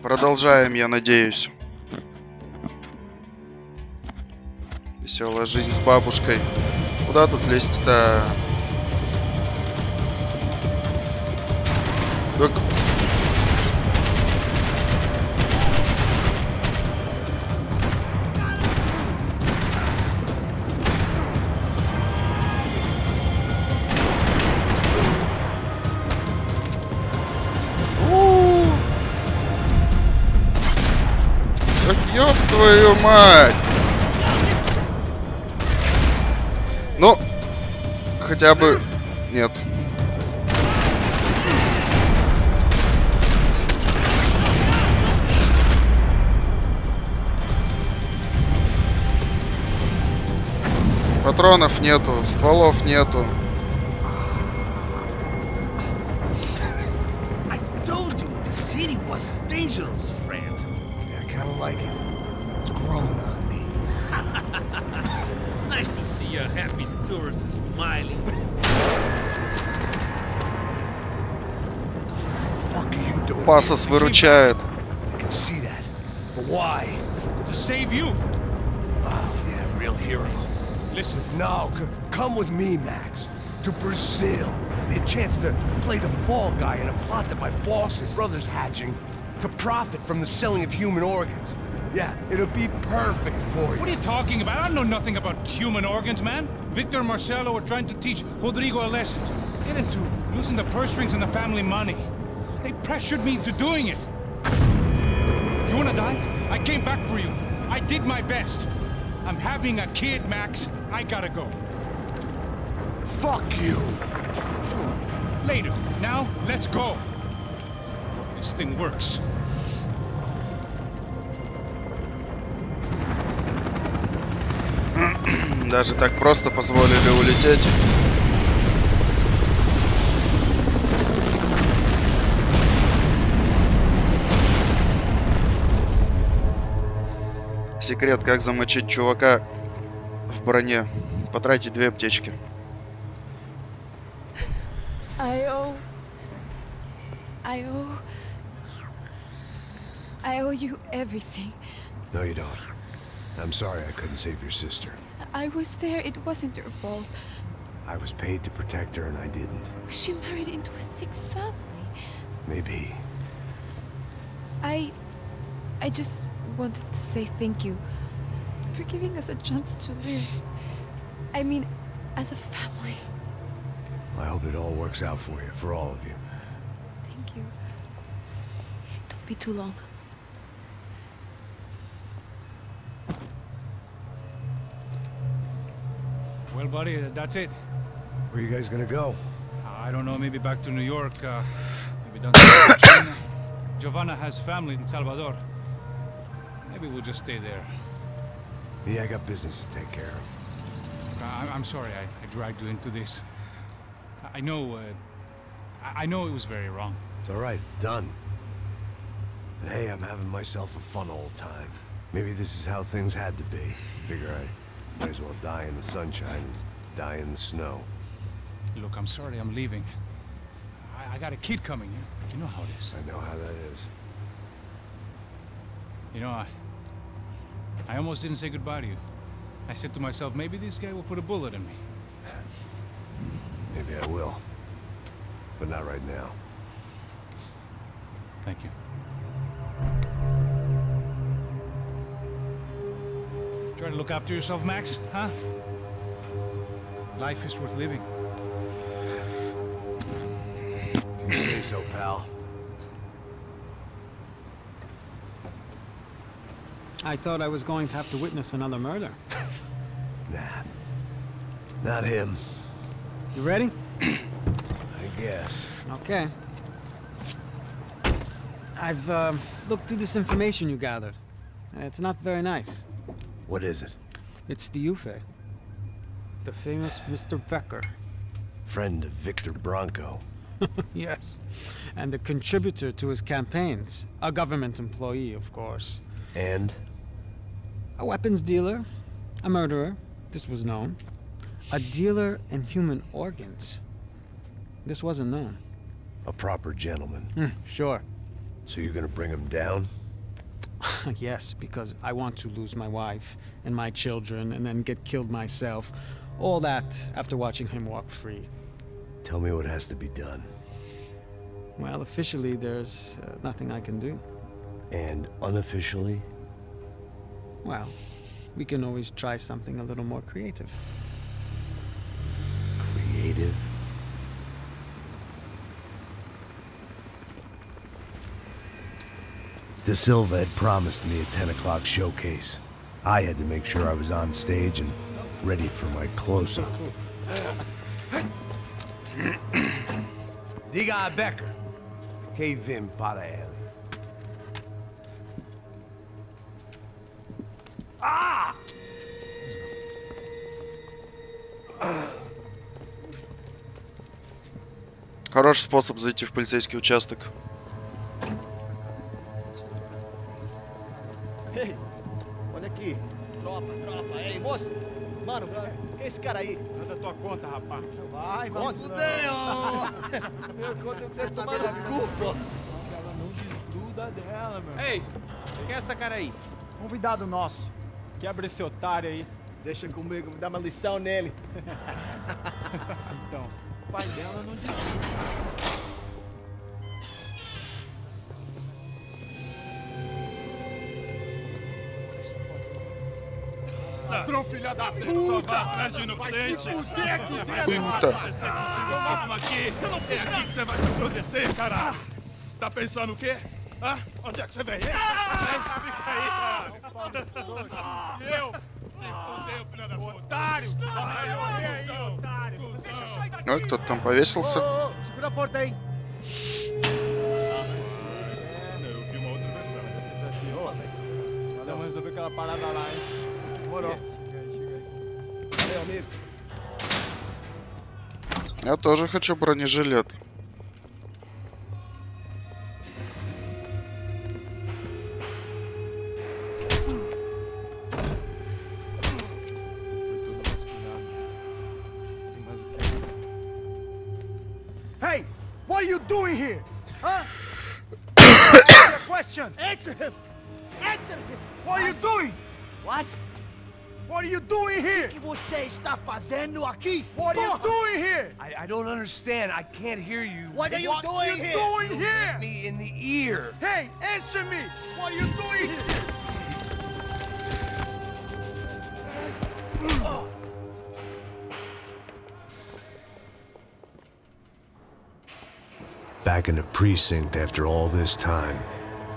Продолжаем, я надеюсь. Веселая жизнь с бабушкой. Куда тут лезть-то? Так. Ёб твою мать! Ну, хотя бы... Нет. Патронов нету, стволов нету. Like it. It's growing on me. Nice to see a happy tourist smiling. The fuck are you doing? Пасос выручает. I can see that. But why? To save you. Oh, yeah, real hero. Listen. Now, come with me, Max. To Brazil. A chance to play the fall guy in a plot that my boss's brother's hatching. To profit from the selling of human organs. Yeah, it'll be perfect for you. What are you talking about? I know nothing about human organs, man. Victor and Marcelo were trying to teach Rodrigo a lesson. Get into losing the purse strings and the family money. They pressured me into doing it. You wanna die? I came back for you. I did my best. I'm having a kid, Max. I gotta go. Fuck you. Sure. Later. Now, let's go. This thing works. Даже так просто позволили улететь. Секрет, как замочить чувака в броне. Потратить 2 аптечки. I owe you everything. No, you don't. I'm sorry I couldn't save your sister. I was there. It wasn't your fault. I was paid to protect her and I didn't. She married into a sick family. Maybe. I just wanted to say thank you for giving us a chance to live. I mean, as a family. I hope it all works out for you, for all of you. Thank you. Don't be too long. Well, buddy, that's it. Where are you guys gonna go? I don't know, maybe back to New York, maybe down to China. Giovanna has family in Salvador. Maybe we'll just stay there. Yeah, I got business to take care of. I'm sorry I dragged you into this. I know it was very wrong. It's all right, it's done. And hey, I'm having myself a fun old time. Maybe this is how things had to be. Figure I might as well die in the sunshine as die in the snow. Look, I'm sorry I'm leaving. I got a kid coming. You know how it is. I know how that is. You know, I almost didn't say goodbye to you. I said to myself, maybe this guy will put a bullet in me. Maybe I will. But not right now. Thank you. Try to look after yourself, Max, huh? Life is worth living. You say so, pal. I thought I was going to have to witness another murder. Nah. Not him. You ready? I guess. Okay. I've looked through this information you gathered. It's not very nice. What is it? It's the Ufe. The famous Mr. Becker. Friend of Victor Bronco. Yes. And the contributor to his campaigns. A government employee, of course. And? A weapons dealer. A murderer. This was known. A dealer in human organs. This wasn't known. A proper gentleman. Sure. So you're gonna bring him down? Yes, because I want to lose my wife and my children and then get killed myself. All that after watching him walk free. Tell me what has to be done. Well, officially there's nothing I can do. And unofficially? Well, we can always try something a little more creative. Creative? De Silva had promised me a 10 o'clock showcase. I had to make sure I was on stage and ready for my close-up. Diga a Becker que vim para ele. Ah! Хороший способ зайти в полицейский участок. Ei, olha aqui. Tropa. Ei, moço. Mano, quem é esse cara aí? Manda tua conta, rapaz. Vai fudeu! Meu conta eu quero saber no cu, pô. Ela não desgruda dela, meu. Ei, quem é essa cara aí? Convidado nosso. Quebra esse otário aí. Deixa comigo, me dá uma lição nele. Então, o pai dela não desgruda. Ladrão, filha da puta! Atrás de inocente! Puta. Vamos aqui! É aqui que você vai se proteger, cara! Tá pensando o quê? Hã? Onde é que você vem? Fica aí, cara! Eu? Se fudeu, filha da puta! Otário! Vai morrer aí, otário! Ой, кто-то там повесился. Segura a porta aí. Eu vi uma outra versão. Valeu, vamos resolver aquela parada lá, hein? Demorou. Chega aí. Valeu, amigo. Я тоже хочу бронежилет. Hey! What are you doing here? Huh? Answer the question! Answer him! Answer him! What are you doing? What? What are you doing here? O que você está fazendo aqui? What are you Porra! doing here? I don't understand. I can't hear you. What are you doing here? doing here? Me in the ear. Hey, answer me! What are you doing here? Back in the precinct after all this time.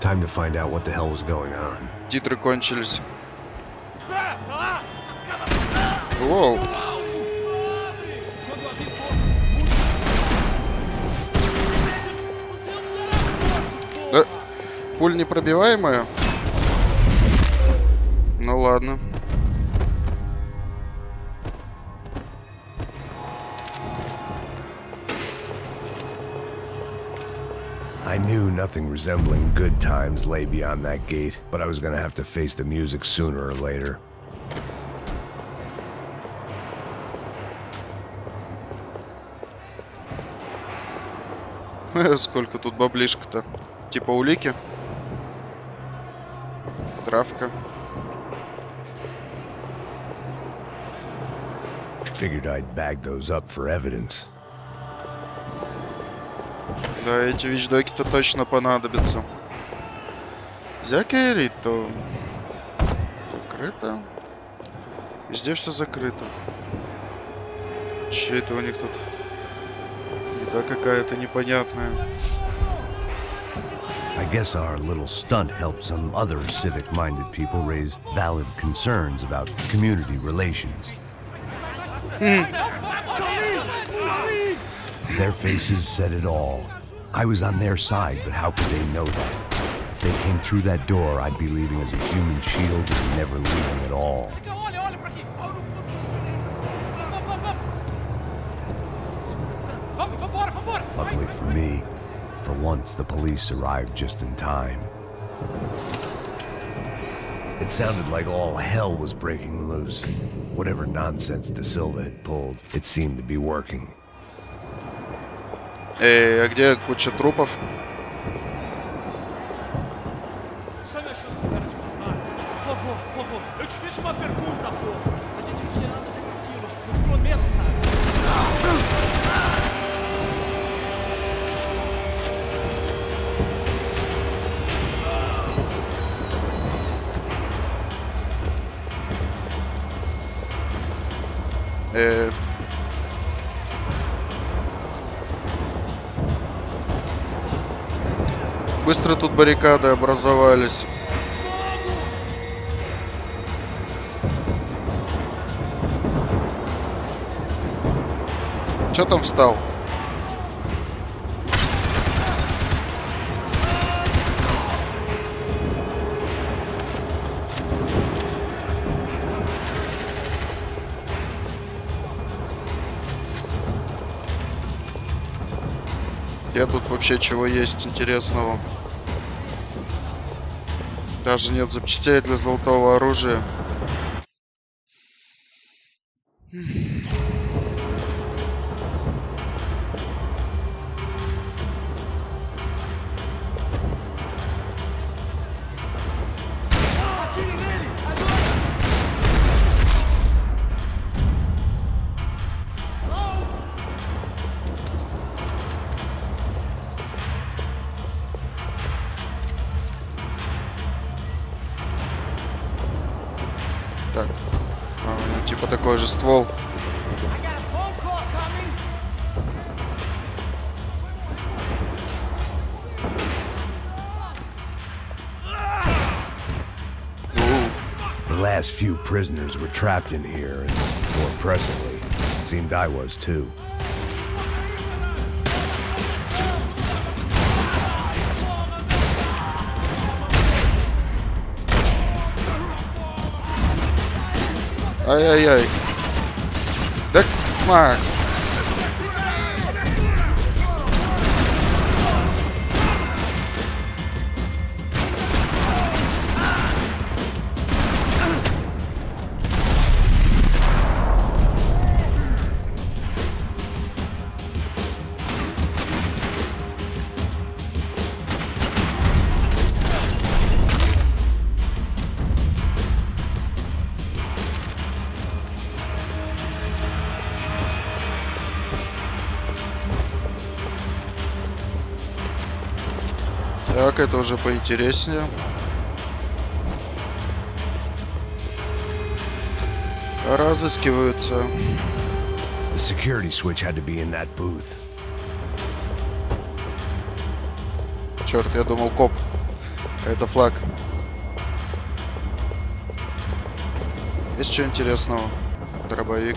Time to find out what the hell was going on. Титры кончились. Воу. Да, пуль непробиваемая? Ну ладно. I knew nothing resembling good times lay beyond that gate, but I was gonna have to face the music sooner or later. Сколько тут баблишка-то? Типа улики? Травка. Figured I'd bag those up for evidence. Да, эти вещдоки-то точно понадобятся. Закрыто. Закрыто. Везде все закрыто. Че это у них тут? Еда какая-то непонятная. I guess our little stunt helped some other civic-minded people raise valid concerns about community relations. Their faces said it all. I was on their side, but how could they know that? If they came through that door, I'd be leaving as a human shield and never leaving at all. Luckily for me, for once the police arrived just in time. It sounded like all hell was breaking loose. Whatever nonsense De Silva had pulled, it seemed to be working. А где куча трупов? eu te fiz uma pergunta, pô. A gente não tinha nada a ver com aquilo. Eu prometo, cara. Быстро тут баррикады образовались. Чё там встал? Где тут вообще чего есть интересного? Даже нет запчастей для золотого оружия. Так, типа такой же ствол. The last few prisoners were trapped in here, and more impressively, seemed I was too. Ай-яй-яй. Так, Макс. Так, это уже поинтереснее. Разыскиваются. The security switch had to be in that booth. Черт, я думал коп. Это флаг. Есть что интересного? Дробовик.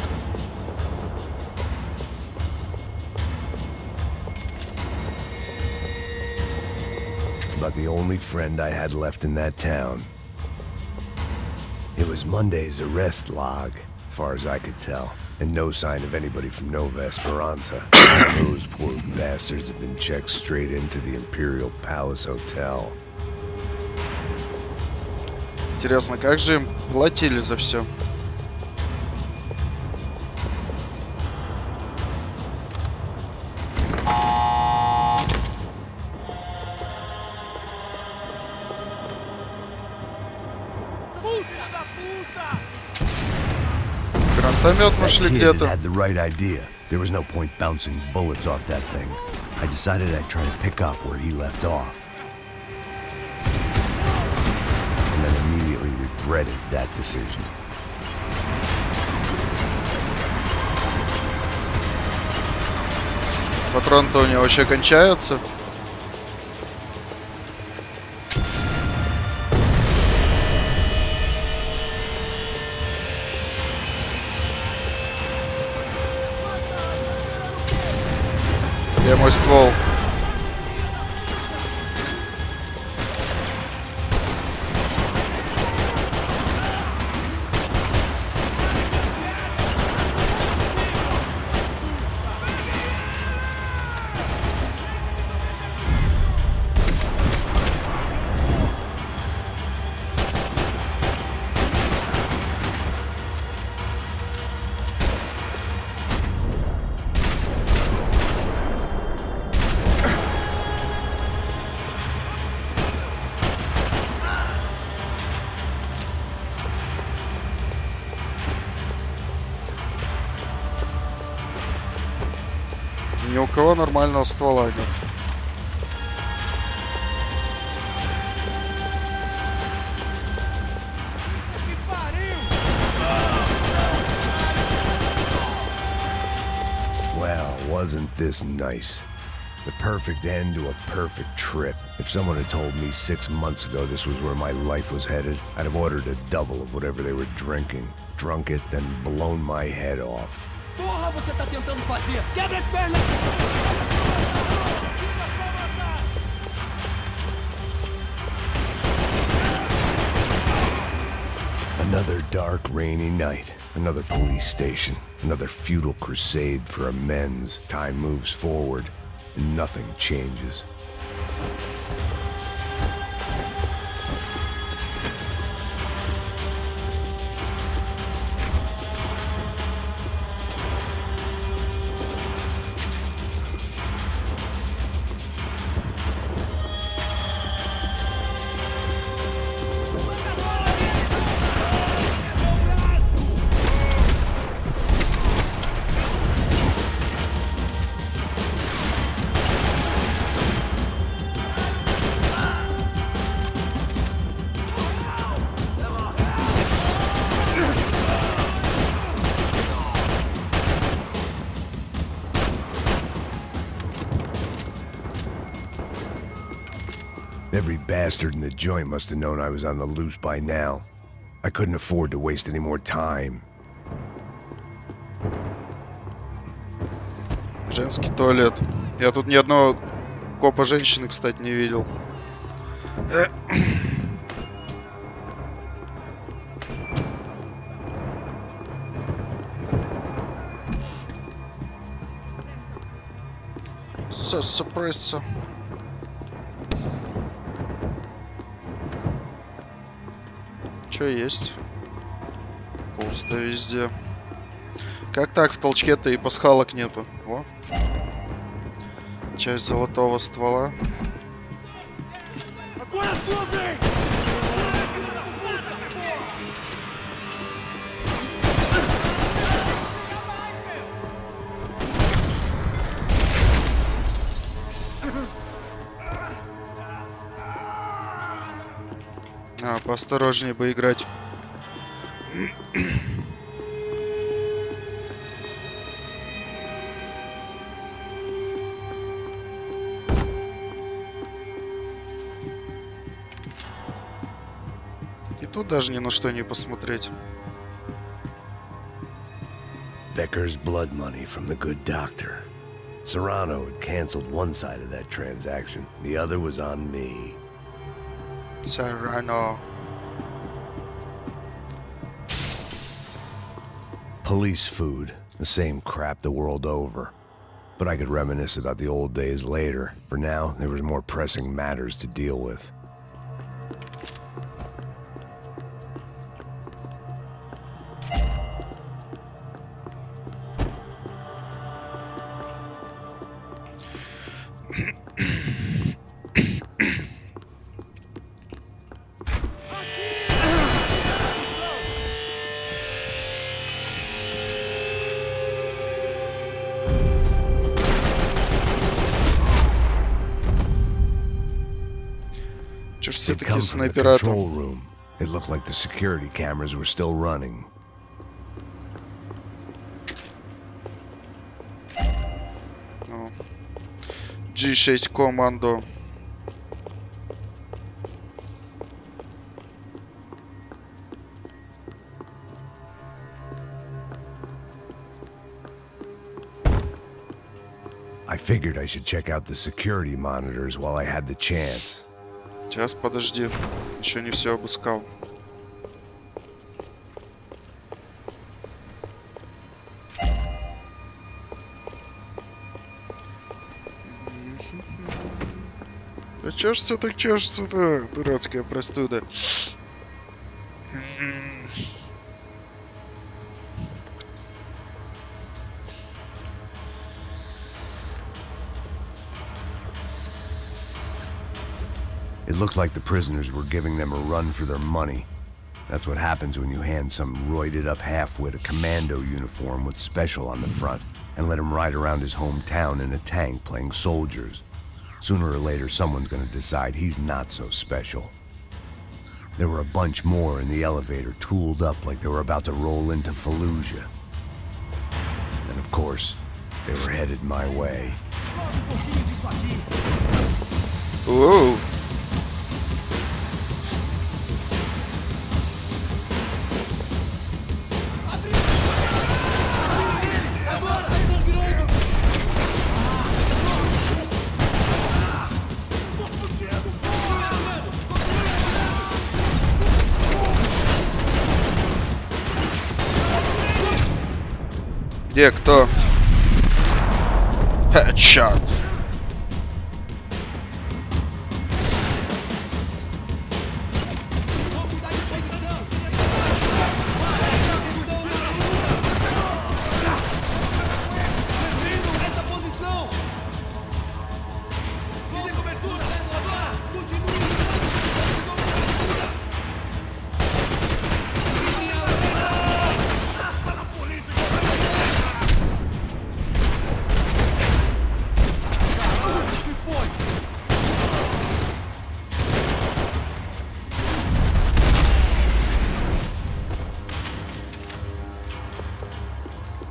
About the only friend I had left in that town. It was Monday's arrest log, as far as I could tell, and no sign of anybody from Nova Esperanza. Those poor bastards have been checked straight into the Imperial Palace Hotel. Интересно, как же им платили за все? Гранатомет нашли где-то. Had the right idea. There was no point bouncing bullets off that thing. I decided I'd try to pick up where he left off. And then immediately regretted that decision. Патрон-то у него вообще кончаются. Где мой ствол? Ни у кого нормального ствола нет. Well, wasn't this nice? The perfect end to a perfect trip. If someone had told me 6 months ago this was where my life was headed, I'd have ordered a double of whatever they were drinking, drunk it, then blown my head off. Porra, você tá tentando fazer? Quebra as pernas! Another dark, rainy night. Another police station. Another futile crusade for amends. Time moves forward, and nothing changes. Every bastard in the joint must have known I was on the loose by now. I couldn't afford to waste any more time. Женский туалет. Я тут ни одного копа женщины, кстати, не видел. Сопрессо. Чё есть? Пусто везде. Как так в толчке-то и пасхалок нету? Во. Часть золотого ствола. Поосторожнее бы играть. И тут даже ни на что не посмотреть. Becker's blood money from the good doctor. Serrano had canceled one side of that transaction. The other was on me. Serrano. Police food. The same crap the world over. But I could reminisce about the old days later. For now, there was more pressing matters to deal with. It come from the control room. It looked like the security cameras were still running. G6 командо. I figured I should check out the security monitors while I had the chance. Сейчас, подожди. Еще не все обыскал. Да чешется так чешется-то, дурацкая простуда. It looked like the prisoners were giving them a run for their money. That's what happens when you hand some roided-up halfwit a commando uniform with special on the front and let him ride around his hometown in a tank playing soldiers. Sooner or later, someone's gonna decide he's not so special. There were a bunch more in the elevator, tooled up like they were about to roll into Fallujah. And of course, they were headed my way. Whoa. Где кто? Headshot.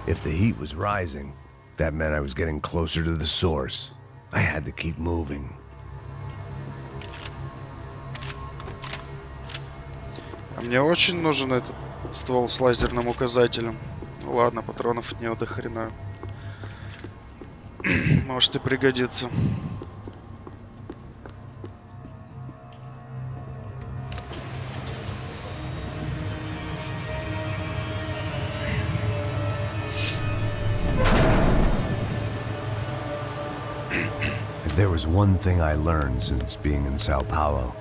If the heat was rising, that meant I was getting closer to the source. I had to keep moving. А мне очень нужен этот ствол с лазерным указателем. Ну ладно, патронов от него до хрена. Может и пригодится. If there was one thing I learned since being in Sao Paulo,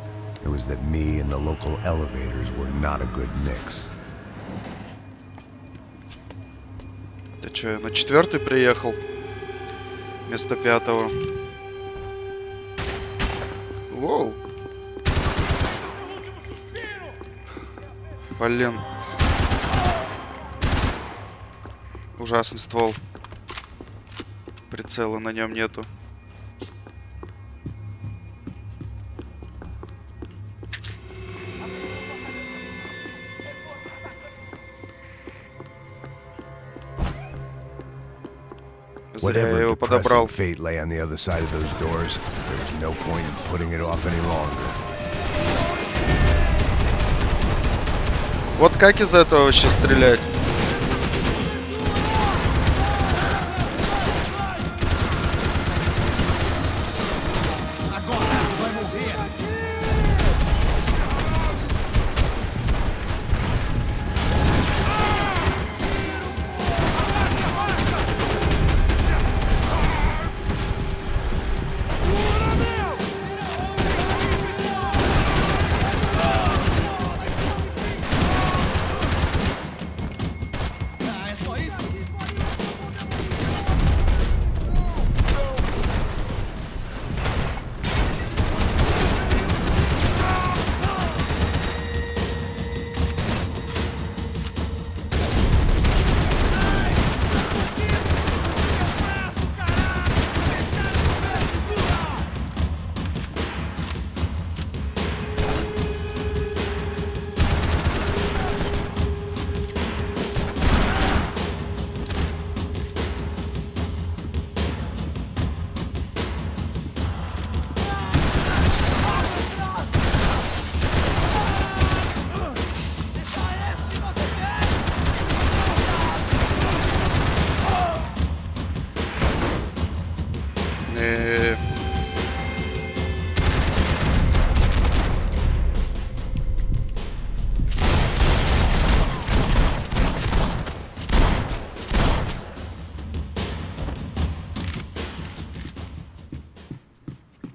it was that me and the local elevators were not a good mix. Ты чё, я на 4-й приехал? Вместо 5-го. Воу. Блин. Ужасный ствол. Прицела на нем нету. Зря я его подобрал. Fate lay on the other side of those doors. There was no point in putting it off any longer. Вот как из этого вообще стрелять?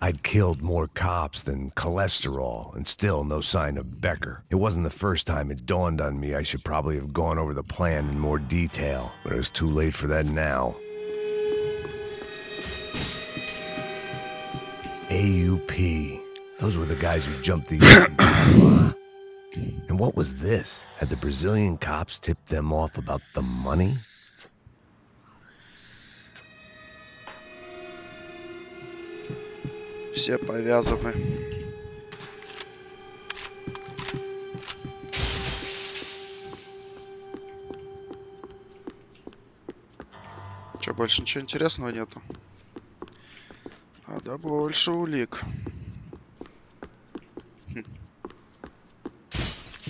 I'd killed more cops than cholesterol, and still no sign of Becker. It wasn't the first time it dawned on me I should probably have gone over the plan in more detail, but it was too late for that now. AUP. Those were the guys who jumped the... And what was this? Had the Brazilian cops tipped them off about the money? Все повязаны. Че, больше ничего интересного нету? А да, больше улик.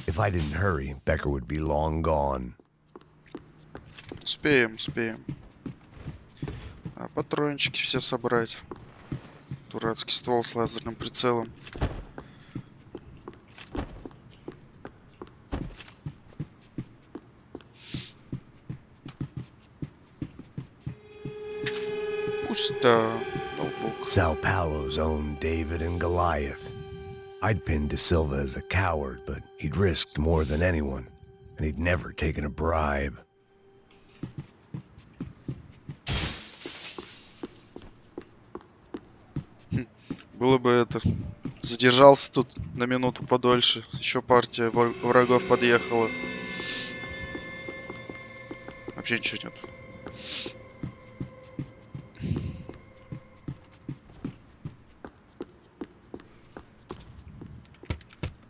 If I didn't hurry, Becker would be long gone. Успеем, успеем. А патрончики все собрать. Дурацкий ствол с лазерным прицелом. Пусто. Ноутбук. Sao Paulo's own David and Goliath. I'd pinned De Silva as a coward, but he'd risked more than anyone, and he'd never taken a bribe. Было бы это. Задержался тут на минуту подольше. Еще партия врагов подъехала. Вообще ничего нет.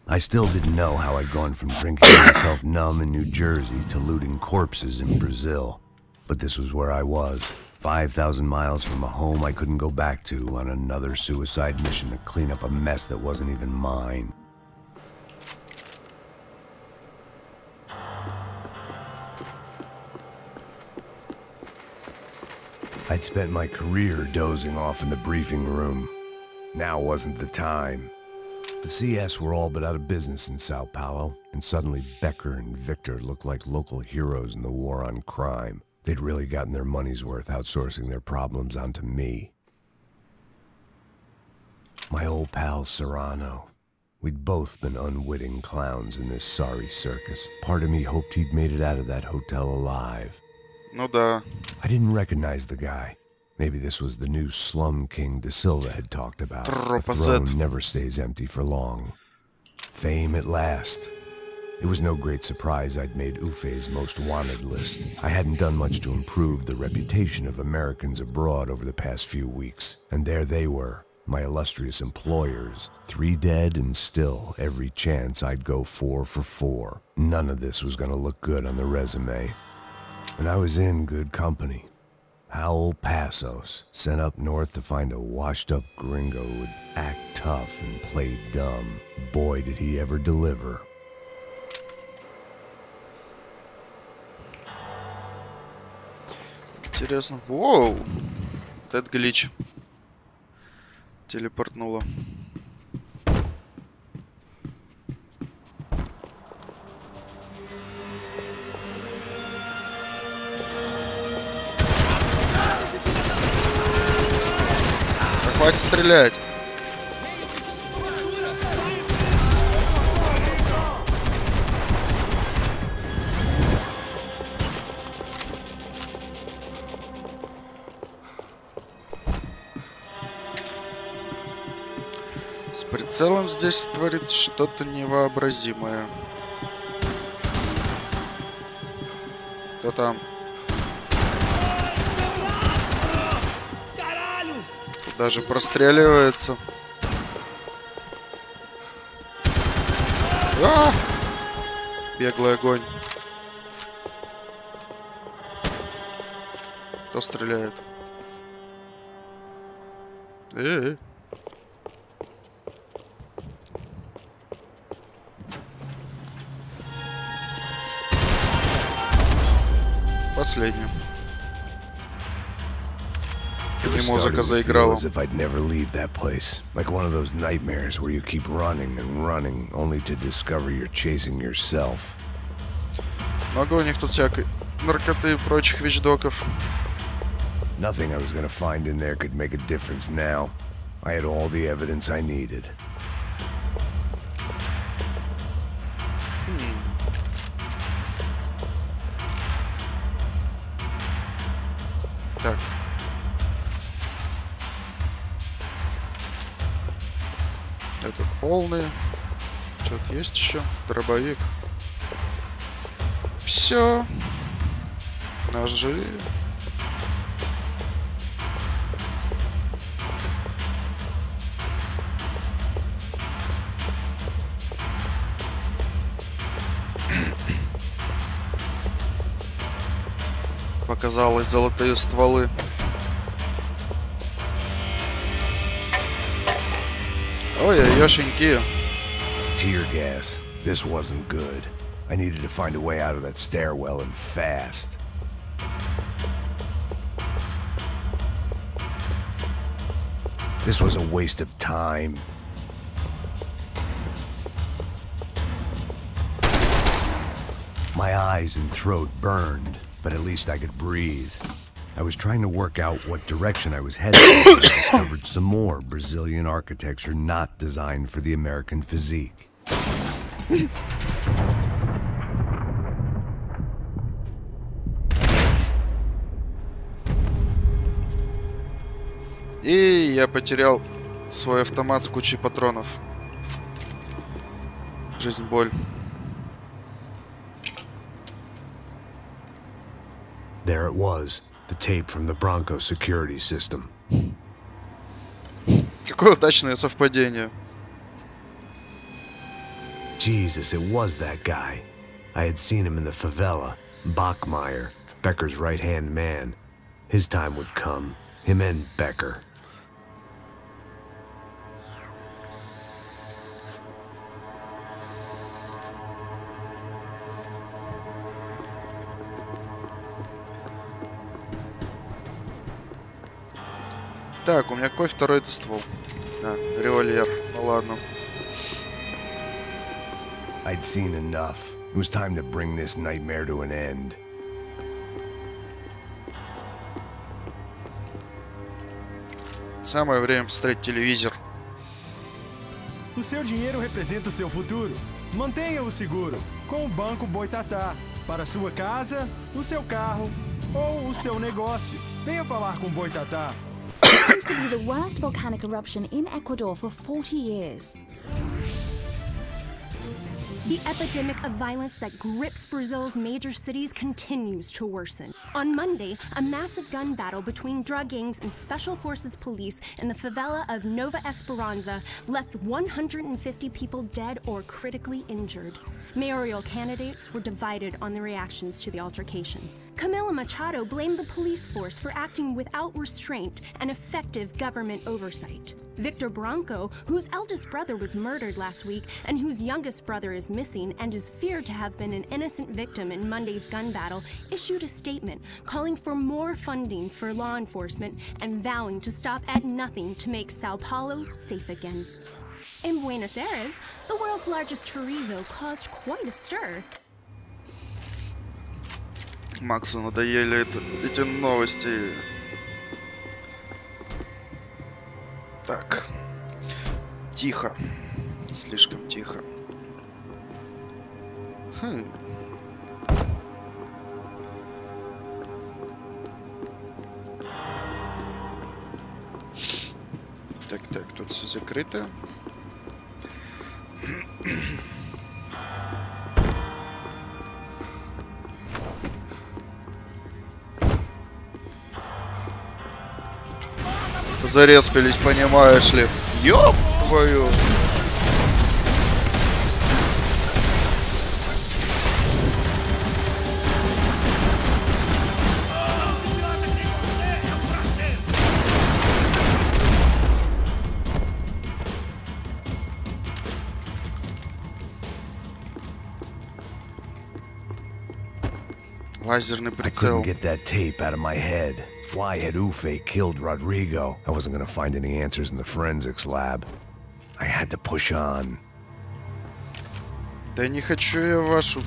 I still didn't know how I'd gone from drinking myself numb in New Jersey to looting corpses in Brazil. But this was where I was, 5,000 miles from a home I couldn't go back to on another suicide mission to clean up a mess that wasn't even mine. I'd spent my career dozing off in the briefing room. Now wasn't the time. The CS were all but out of business in Sao Paulo, and suddenly Becker and Victor looked like local heroes in the war on crime. They'd really gotten their money's worth outsourcing their problems onto me. My old pal Serrano. We'd both been unwitting clowns in this sorry circus. Part of me hoped he'd made it out of that hotel alive. Ну да. I didn't recognize the guy. Maybe this was the new slum king De Silva had talked about. The throne never stays empty for long. Fame at last. It was no great surprise I'd made Ufe's most wanted list. I hadn't done much to improve the reputation of Americans abroad over the past few weeks. And there they were, my illustrious employers. 3 dead and still every chance I'd go 4 for 4. None of this was gonna look good on the resume. And I was in good company. Howell Passos, sent up north to find a washed-up gringo who would act tough and play dumb. Boy, did he ever deliver. Интересно. Воу! Вот это глич. Телепортнуло. Хватит стрелять. С прицелом здесь творится что-то невообразимое. Кто там? Даже простреливается. А! Беглый огонь. Кто стреляет? Последним. И музыка заиграла. As if I'd never leave that place. Like one of those nightmares where you keep running and running, only to discover you're chasing yourself. Много у них тут всякой наркоты и прочих вещдоков. Nothing I was gonna find in there could make a difference now. I had all the evidence I needed. Так. Этот полный. Что-то есть еще? Дробовик. Все. Ножи. Показалось, золотые стволы. Ой-ой-ошеньки. Tear gas. This wasn't good. I needed to find a way out of that stairwell and fast. This was a waste of time. My eyes and throat burned, but at least I could breathe. I was trying to work out what direction I was heading when I discovered some more Brazilian architecture not designed for the American physique. И я потерял свой автомат с кучей патронов. Жизнь, боль. There it was, the tape from the Bronco security system. Какое удачное совпадение. Jesus, it was that guy. I had seen him in the favela. Bachmeyer, Becker's right-hand man. His time would come. Him and Becker. Так, у меня какой второй-то ствол? А, револьвер. Ну ладно. I'd seen enough. It was time to bring this nightmare to an end. Самое время посмотреть телевизор. O seu dinheiro representa o seu futuro. Mantenha-o seguro com o Banco Boitatá. Para sua casa, o seu carro ou o seu negócio. Venha falar com o Boitatá. It used to be the worst volcanic eruption in Ecuador for 40 years. The epidemic of violence that grips Brazil's major cities continues to worsen. On Monday, a massive gun battle between drug gangs and special forces police in the favela of Nova Esperanza left 150 people dead or critically injured. Mayoral candidates were divided on the reactions to the altercation. Camila Machado blamed the police force for acting without restraint and effective government oversight. Victor Branco, whose eldest brother was murdered last week and whose youngest brother is missing and is feared to have been an innocent victim in Monday's gun battle, issued a statement calling for more funding for law enforcement and vowing to stop at nothing to make Sao Paulo safe again. In Buenos Aires, the world's largest chorizo caused quite a stir. Максу надоели эти новости. Так. Тихо. Слишком тихо. Так, тут все закрыто. Зареспились, понимаешь ли. Ёб твою. Лазерный I прицел. couldn't get that tape out of my head. Why had Ufe killed Rodrigo? I wasn't gonna find any answers in the forensics lab. I had to push on. Да не хочу я вашу.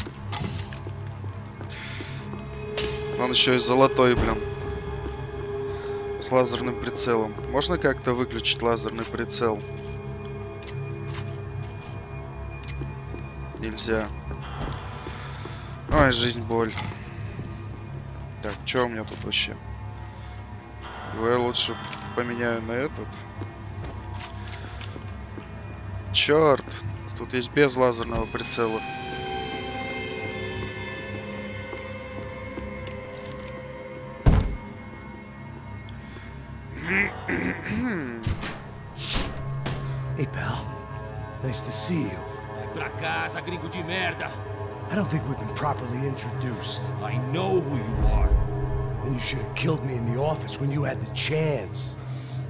Он еще и золотой, блин. С лазерным прицелом. Можно как-то выключить лазерный прицел? Нельзя. Ой, жизнь, боль. Так, что у меня тут вообще? Его я лучше поменяю на этот. Черт. Тут есть без лазерного прицела. Hey, pal. Nice to see you. Vai pra casa, gringo de merda. I don't think we've been properly introduced. I know who you are. And you should have killed me in the office when you had the chance.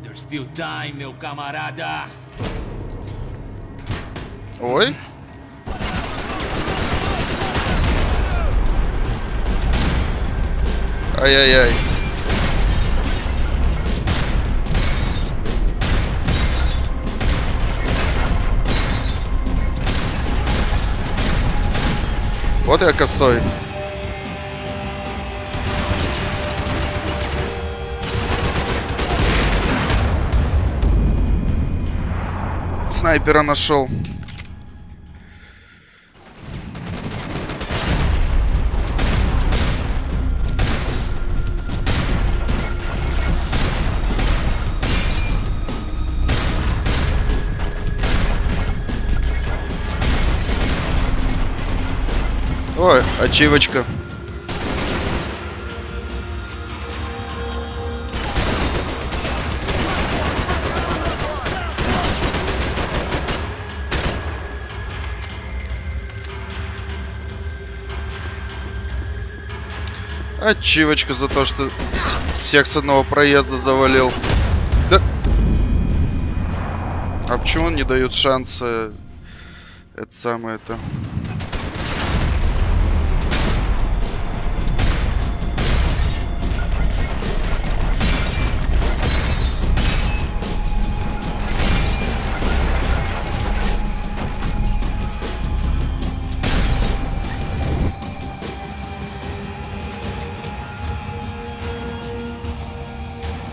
There's still time, meu camarada. Ой. Ай-яй-яй. Вот я косой. Снайпера нашел. Ой, ачивочка. Ачивочка за то, что всех с одного проезда завалил. Да. А почему не дают шанса? Это самое это.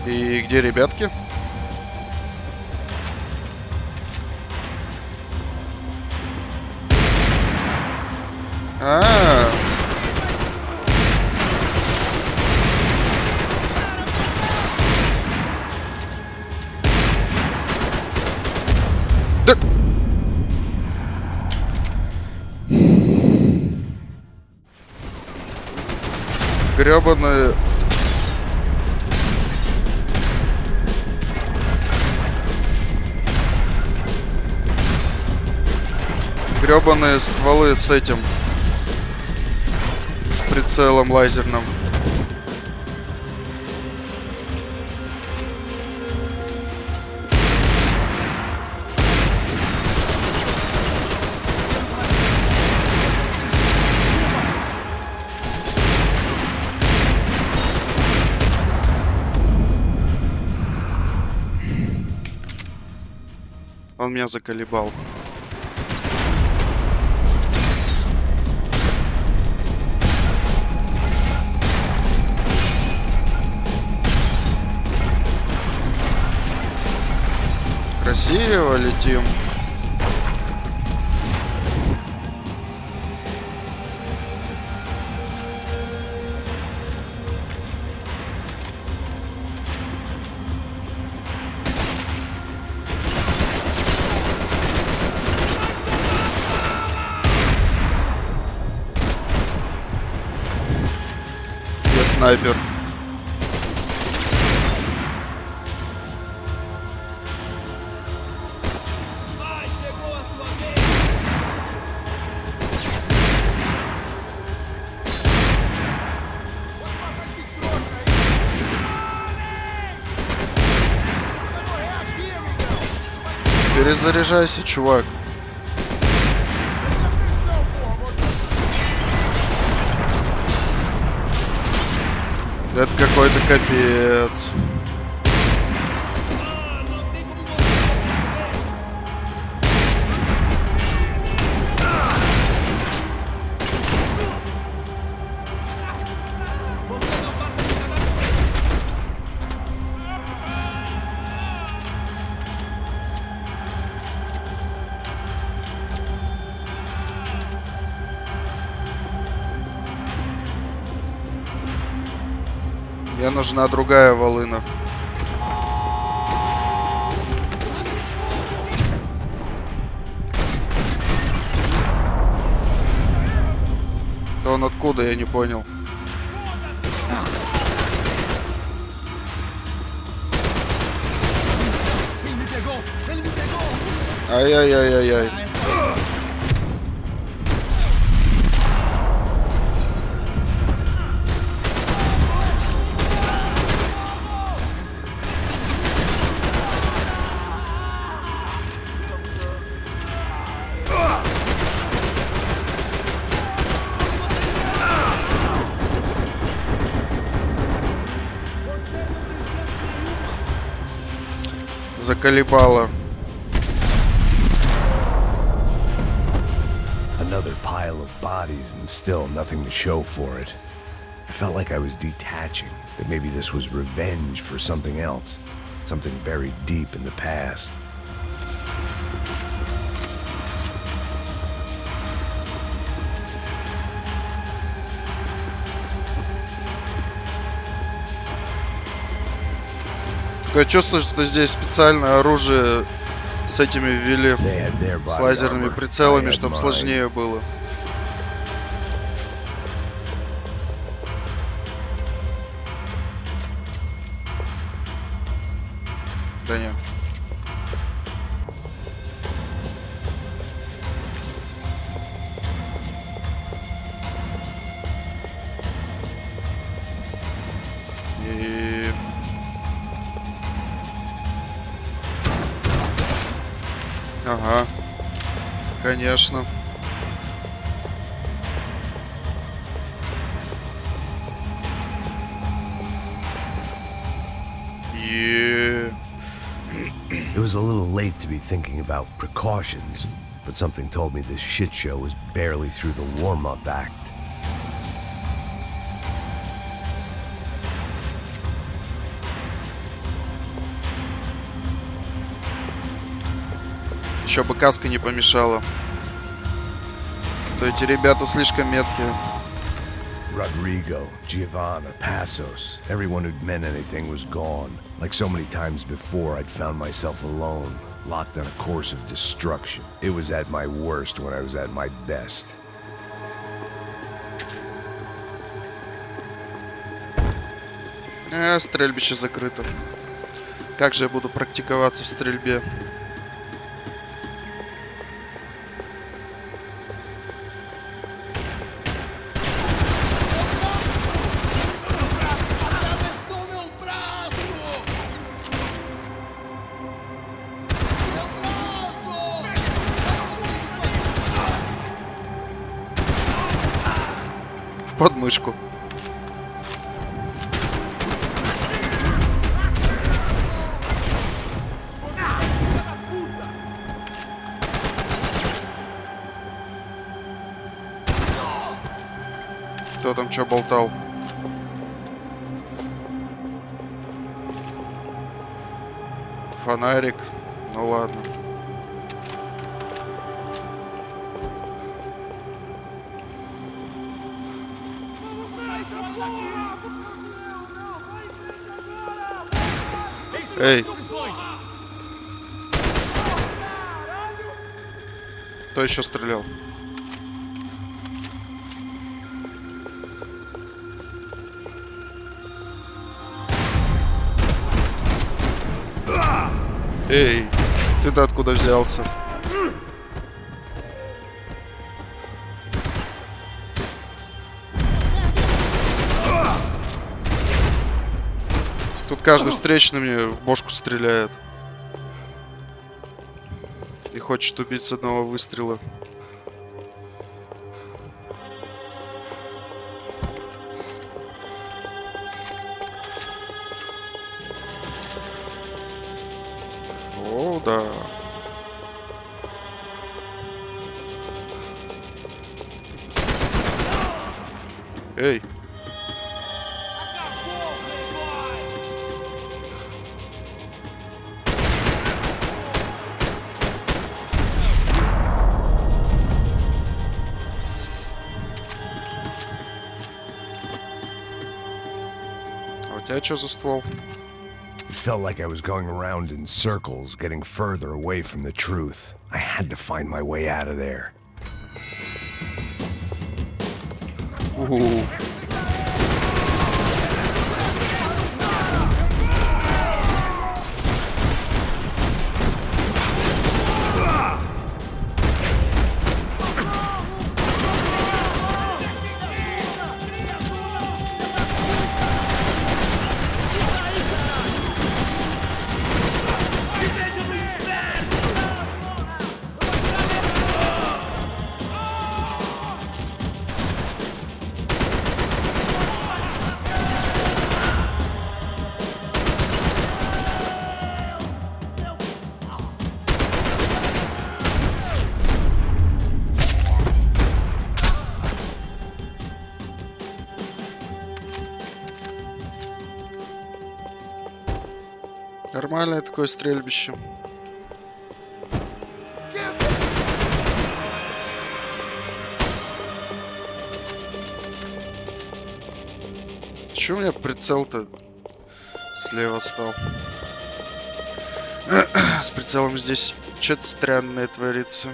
И где ребятки? А-а-а. Да. Грёбаные. Грёбаные стволы с этим. С прицелом лазерным. Он меня заколебал. Красиво летим. Я снайпер. Перезаряжайся, чувак. Это какой-то капец. Мне нужна другая волына. откуда, я не понял. Ай-яй-яй-яй-яй. Заколебало. Another pile of bodies and still nothing to show for it. I felt like I was detaching, that maybe this was revenge for something else, something buried deep in the past. Такое чувство, что здесь специальное оружие с этими ввели, с лазерными прицелами, чтобы сложнее было. Да нет. И... Ага. Конечно. It was a little late to be thinking about precautions, but something told me this shit show was barely through the warm-up act. Еще бы каска не помешала. То эти ребята слишком меткие. Rodrigo, Giovanna, Passos, everyone who'd meant anything was gone. Like so many times before, I'd found myself alone, locked on a course of destruction. It was at my worst when I was at my best. Стрельбище закрыто. Как же я буду практиковаться в стрельбе? В подмышку. Кто там что болтал? Фонарик. Ну ладно. Эй! Кто еще стрелял? Эй, ты-то откуда взялся? Тут каждый встречный мне в бошку стреляет. И хочет убить с одного выстрела. О, да. Эй. А у тебя что за ствол? It felt like I was going around in circles, getting further away from the truth. I had to find my way out of there. Нормальное такое стрельбище. Чё у меня прицел-то слева стал? С прицелом здесь что-то странное творится.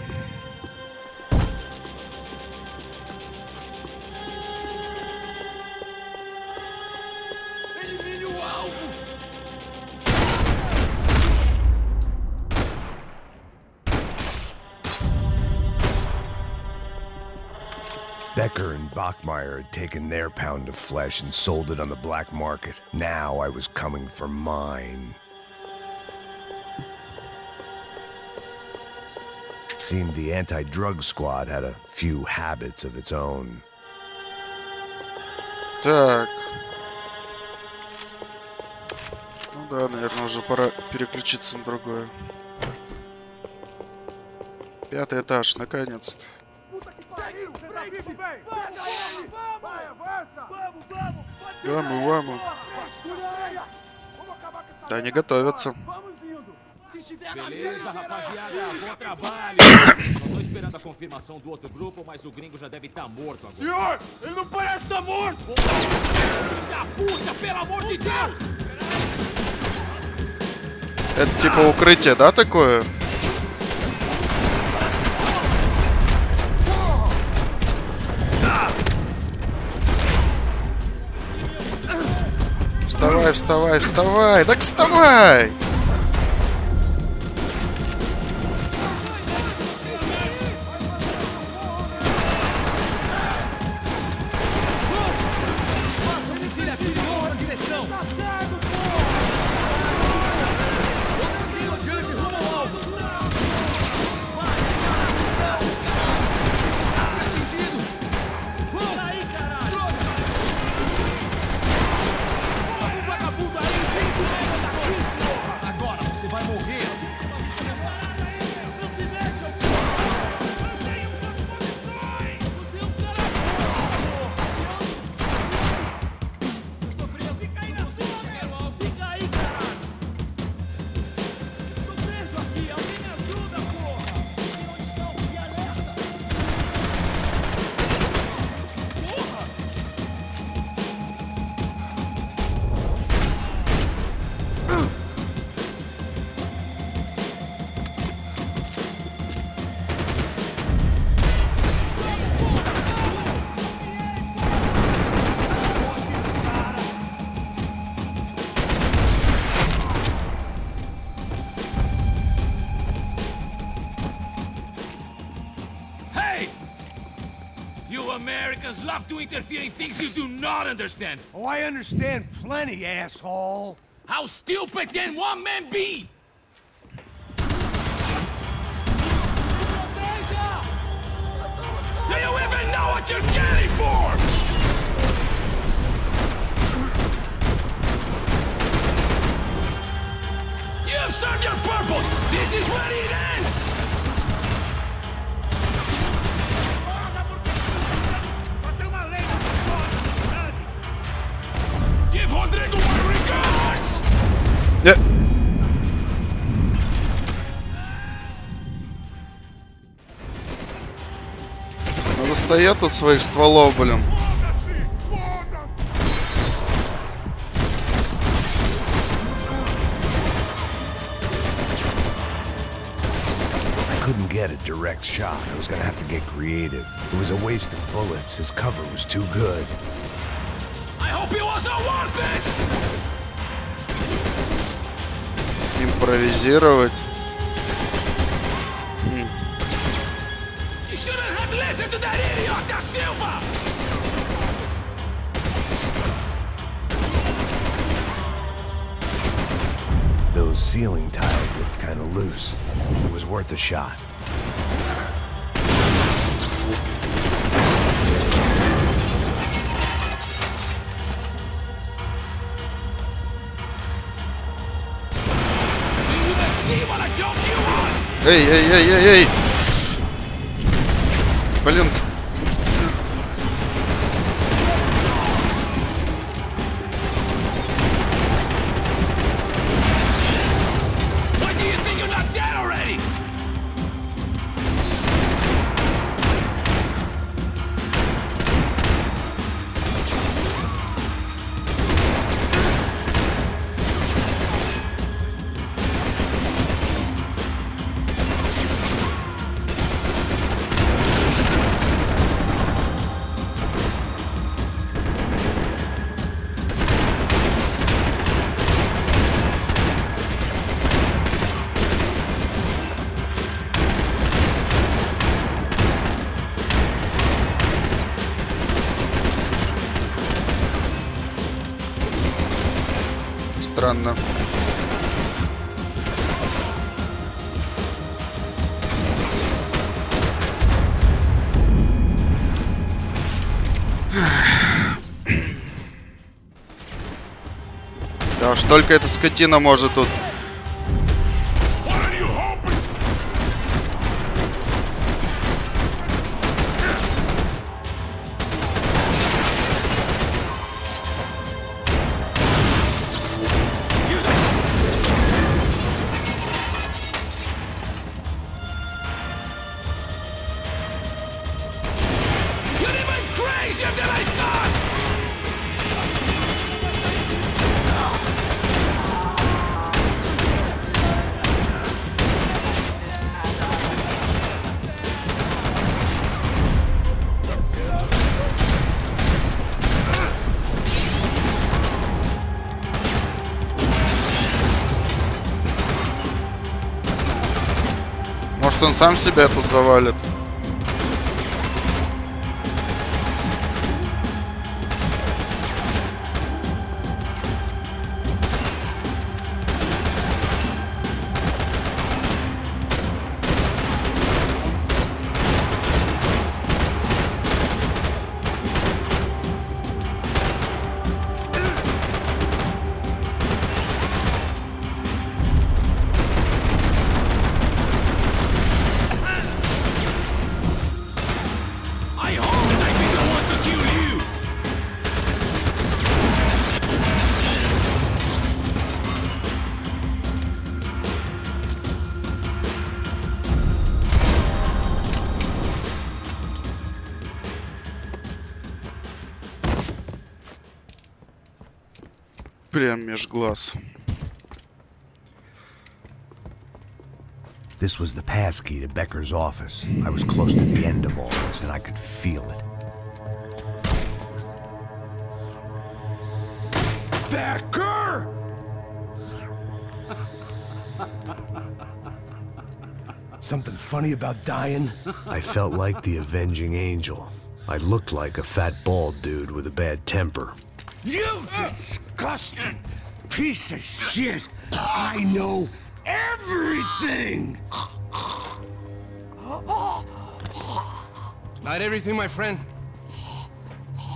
Becker and Bachmeyer had taken their pound of flesh and sold it on the black market. Now I was coming for mine. Seemed the anti-drug squad had a few habits of its own. Так. Ну да, наверное, уже пора переключиться на другое. 5-й этаж, наконец-то. Ваму. Да, они готовятся. Beleza, rapaziada, bom trabalho. Só tô esperando a confirmação do outro grupo, mas o gringo já deve estar morto agora. Senhor, ele não parece estar morto! Filho da puta, pelo amor de Deus! Это типа укрытие, да, такое? Вставай! Так вставай! Americans love to interfere in things you do not understand. Oh, I understand plenty, asshole. How stupid can one man be? Do you even know what you're getting for? You have served your purpose. This is where it ends. Give Rodrigo my regards. Yeah. Достает тут своих стволов, блин. Couldn't get a direct shot. I was gonna have to get creative. It was a waste of bullets. His cover was too good. I hope it wasn't worth it! Импровизировать. You shouldn't have listened to that idiot, Da Silva! Those ceiling tiles looked kind of loose. It was worth a shot. Эй, эй, эй, эй, эй! Блин. Странно. Да уж только эта скотина может тут. Может, он сам себя тут завалит? Прям меж глаз. This was the passkey to Becker's office. I was close to the end of all this, and I could feel it. Becker! Something funny about dying? I felt like the avenging angel. I looked like a fat bald dude with a bad temper. You disgusting piece of shit! I know everything! Not everything, my friend.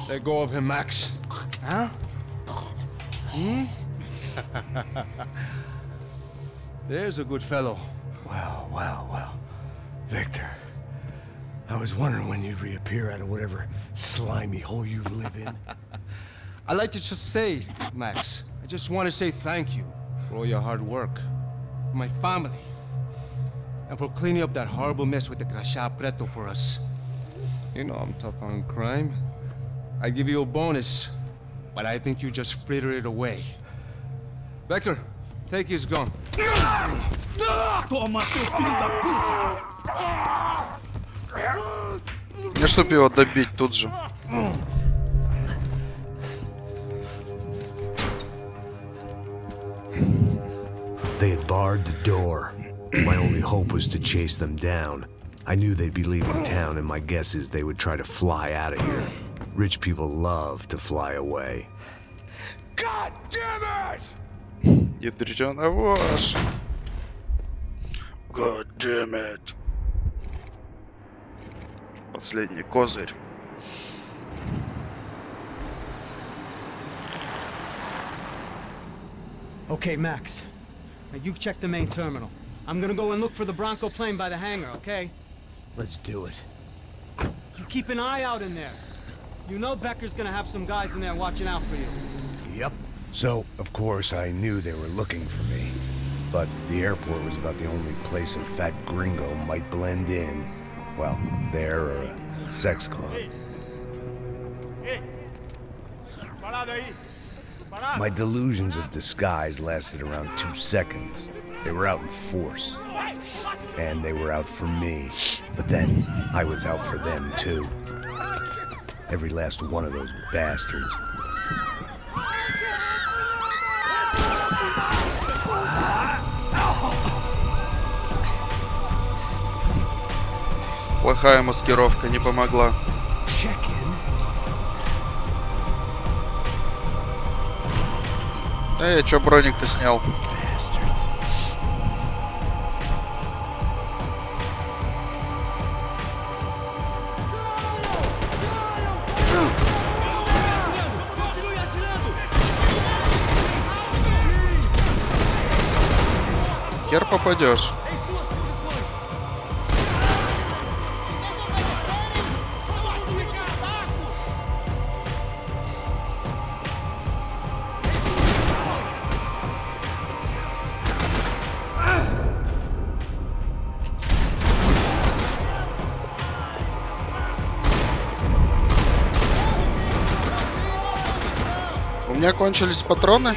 Let go of him, Max. Huh? Hmm? There's a good fellow. Well, well, well. Victor, I was wondering when you'd reappear out of whatever slimy hole you live in. I'd like to just say, Max, I just want to say thank you for all your hard work, for my family, and for cleaning up that horrible mess with the Crachá Preto for us. You know I'm tough on crime. I give you a bonus, but I think you just frittered it away. Becker, take his gun. Toma, seu filho da puta! Мне чтоб его добить тут же. They had barred the door. My only hope was to chase them down. I knew they'd be leaving town, and my guess is they would try to fly out of here. Rich people love to fly away. God damn it! Ядрёна вошь. God damn it. Последний козырь. Okay, Max. Now you check the main terminal. I'm gonna go and look for the Bronco plane by the hangar, okay? Let's do it. You keep an eye out in there. You know Becker's gonna have some guys in there watching out for you. Yep. So, of course, I knew they were looking for me. But the airport was about the only place a fat gringo might blend in. Well, there or a sex club. My delusions of disguise lasted around 2 seconds. They were out in force. And they were out for me. But then, I was out for them too. Every last one of those bastards. Плохая маскировка не помогла. Я чё броник-то снял? Хер попадешь. У меня кончились патроны.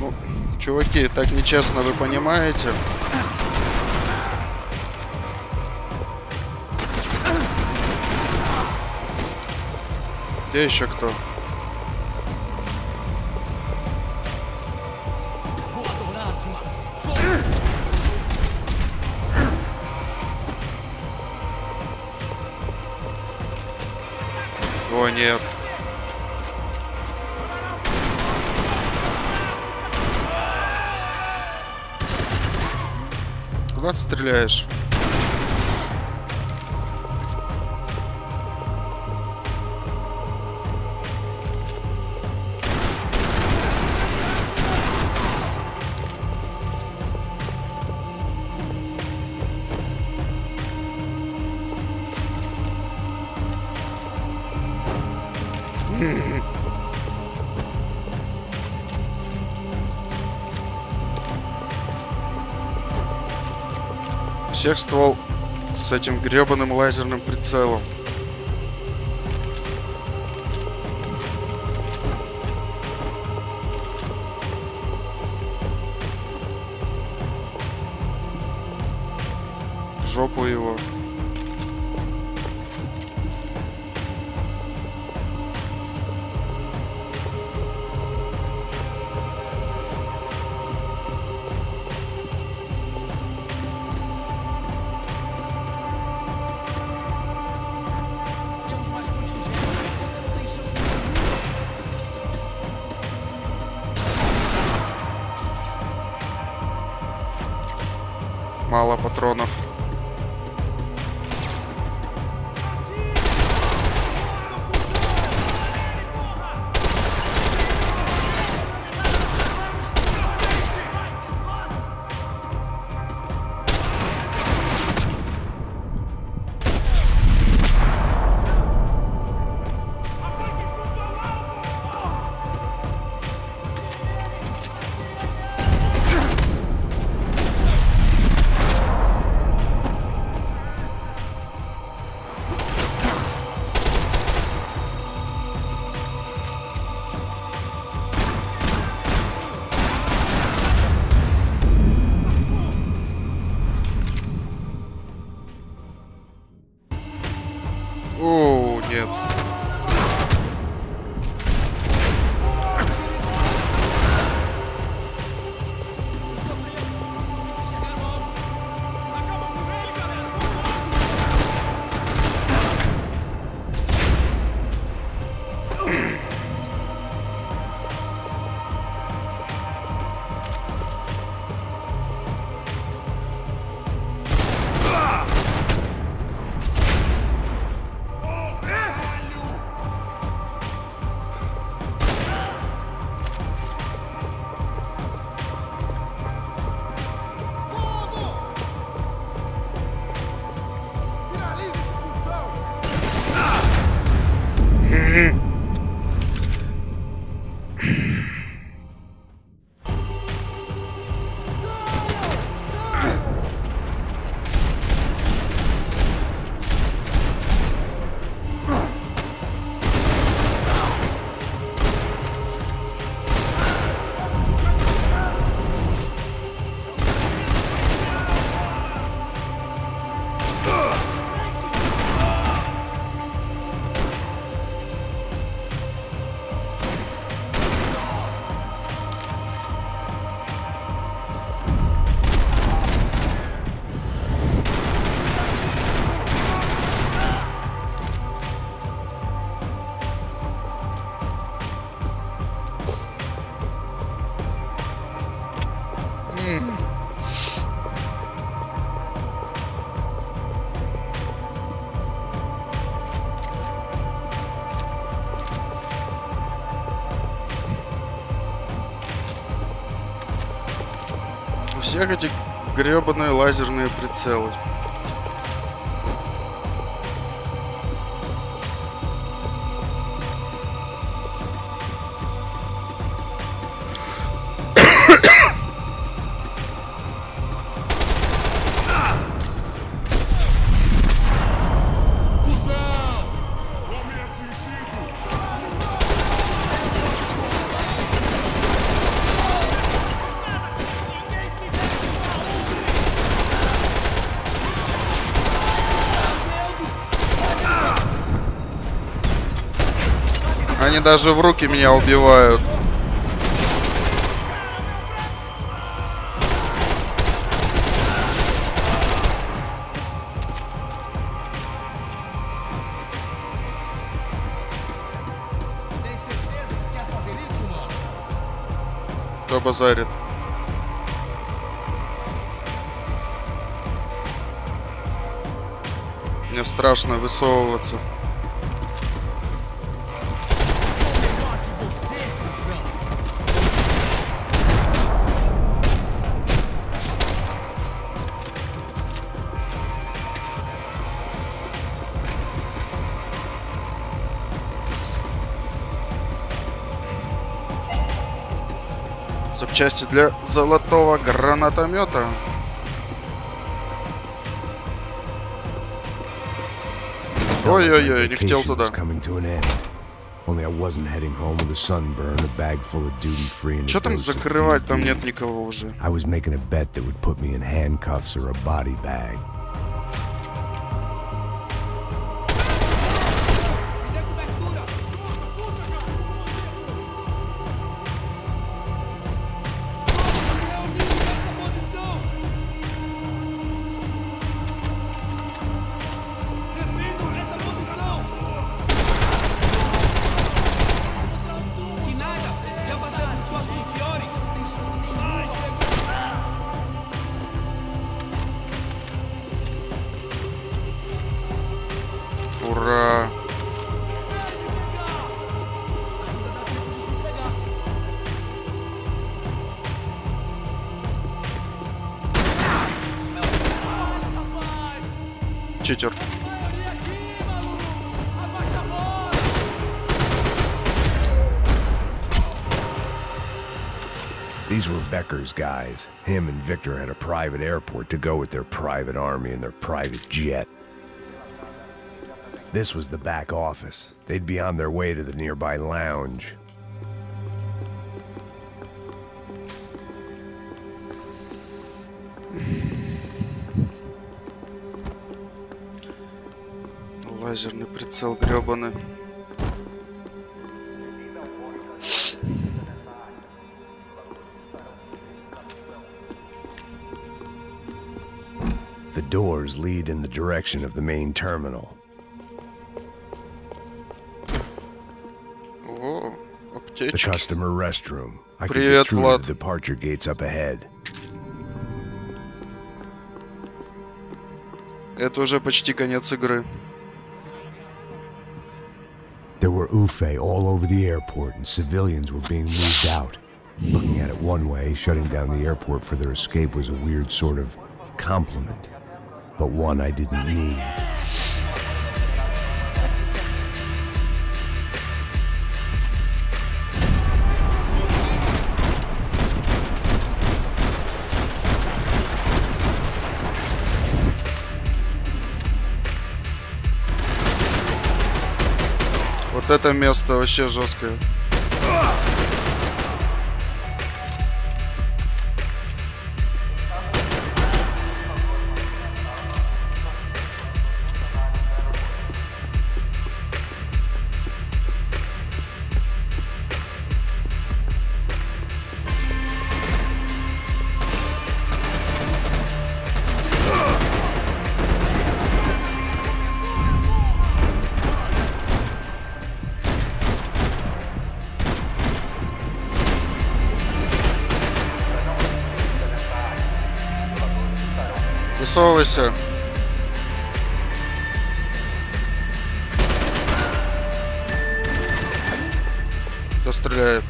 Ну, чуваки, так нечестно, вы понимаете? Где еще кто? О, нет. Куда ты стреляешь? У всех ствол с этим гребаным лазерным прицелом. В жопу его. Мало патронов. О, нет. У всех эти гребаные лазерные прицелы. Они даже в руки меня убивают. Кто базарит? Мне страшно высовываться. Запчасти для золотого гранатомета. Ой-ой-ой, не хотел туда. Что там закрывать? Там нет никого уже. Ура! Читер. These were Becker's guys. Him and Victor had a private airport to go with their private army and their private jet. This was the back office. They'd be on their way to the nearby lounge. Лазерный прицел грёбаный. The doors lead in the direction of the main terminal. О, The аптечки. customer restroom. I can Привет, get through Влад. the departure gates up ahead. Это уже почти конец игры. There were Ufe all over the airport, and civilians were being moved out. Looking at it one way, shutting down the airport for their escape was a weird sort of compliment, but one I didn't need. Вот это место вообще жесткое. Высовывайся. Кто стреляет?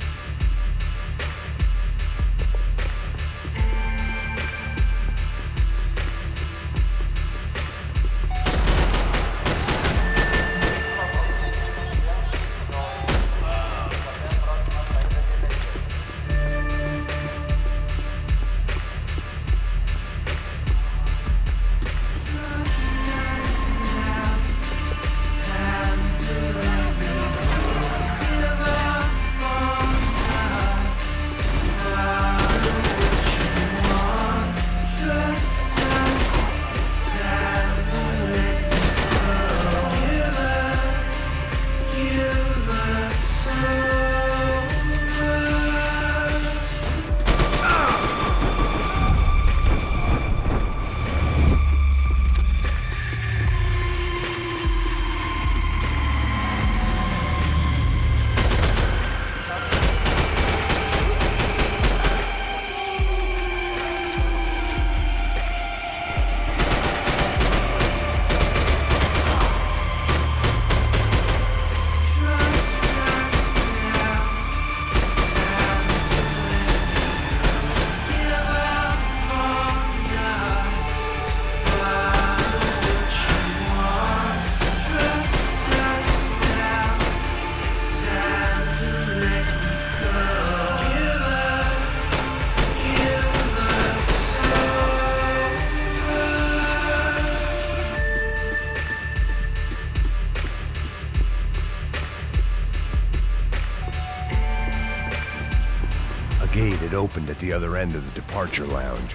Gate had opened at the other end of the departure lounge.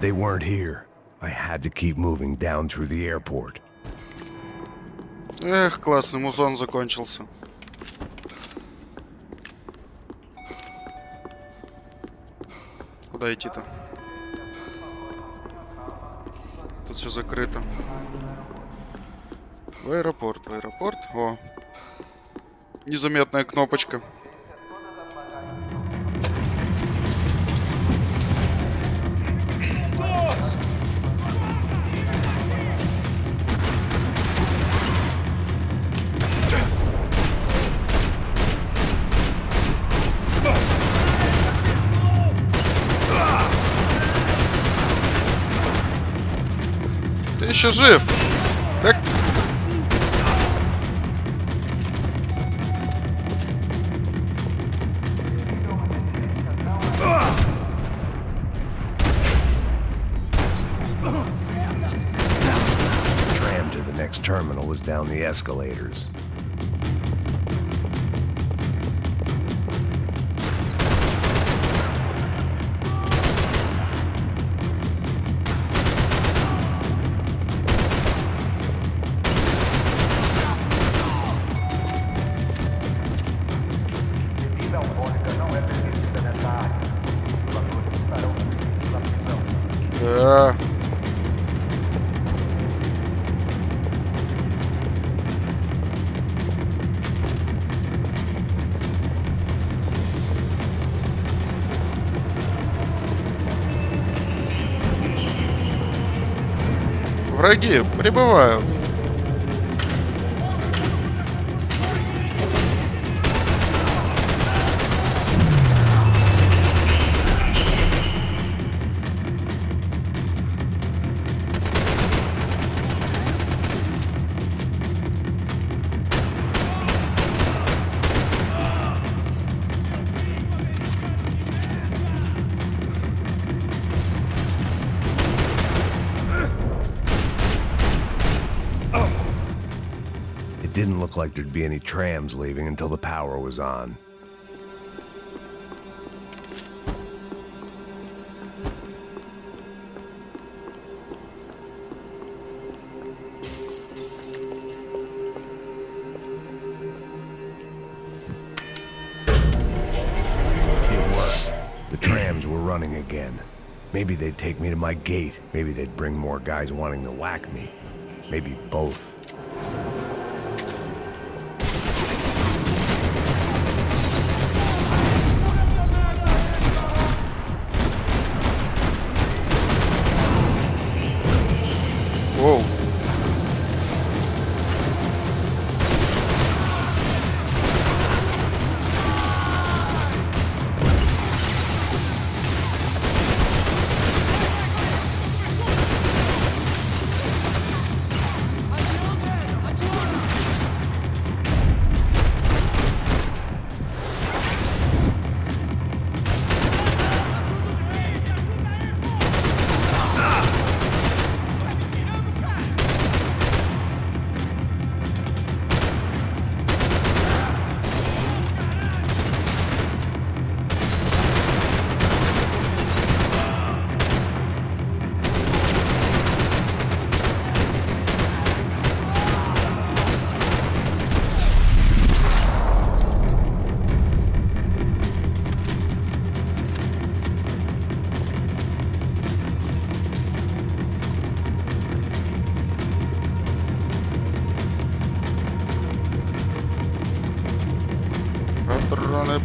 They weren't here. I had to keep moving down through the airport. Эх, классный музон закончился. Куда идти-то? Тут все закрыто. В аэропорт, в аэропорт. О. Незаметная кнопочка. Ты еще жив? Так. Tram to the next terminal was down the escalators. Да. Враги прибывают. It didn't look like there'd be any trams leaving until the power was on. It worked. The trams were running again. Maybe they'd take me to my gate. Maybe they'd bring more guys wanting to whack me. Maybe both. Воу.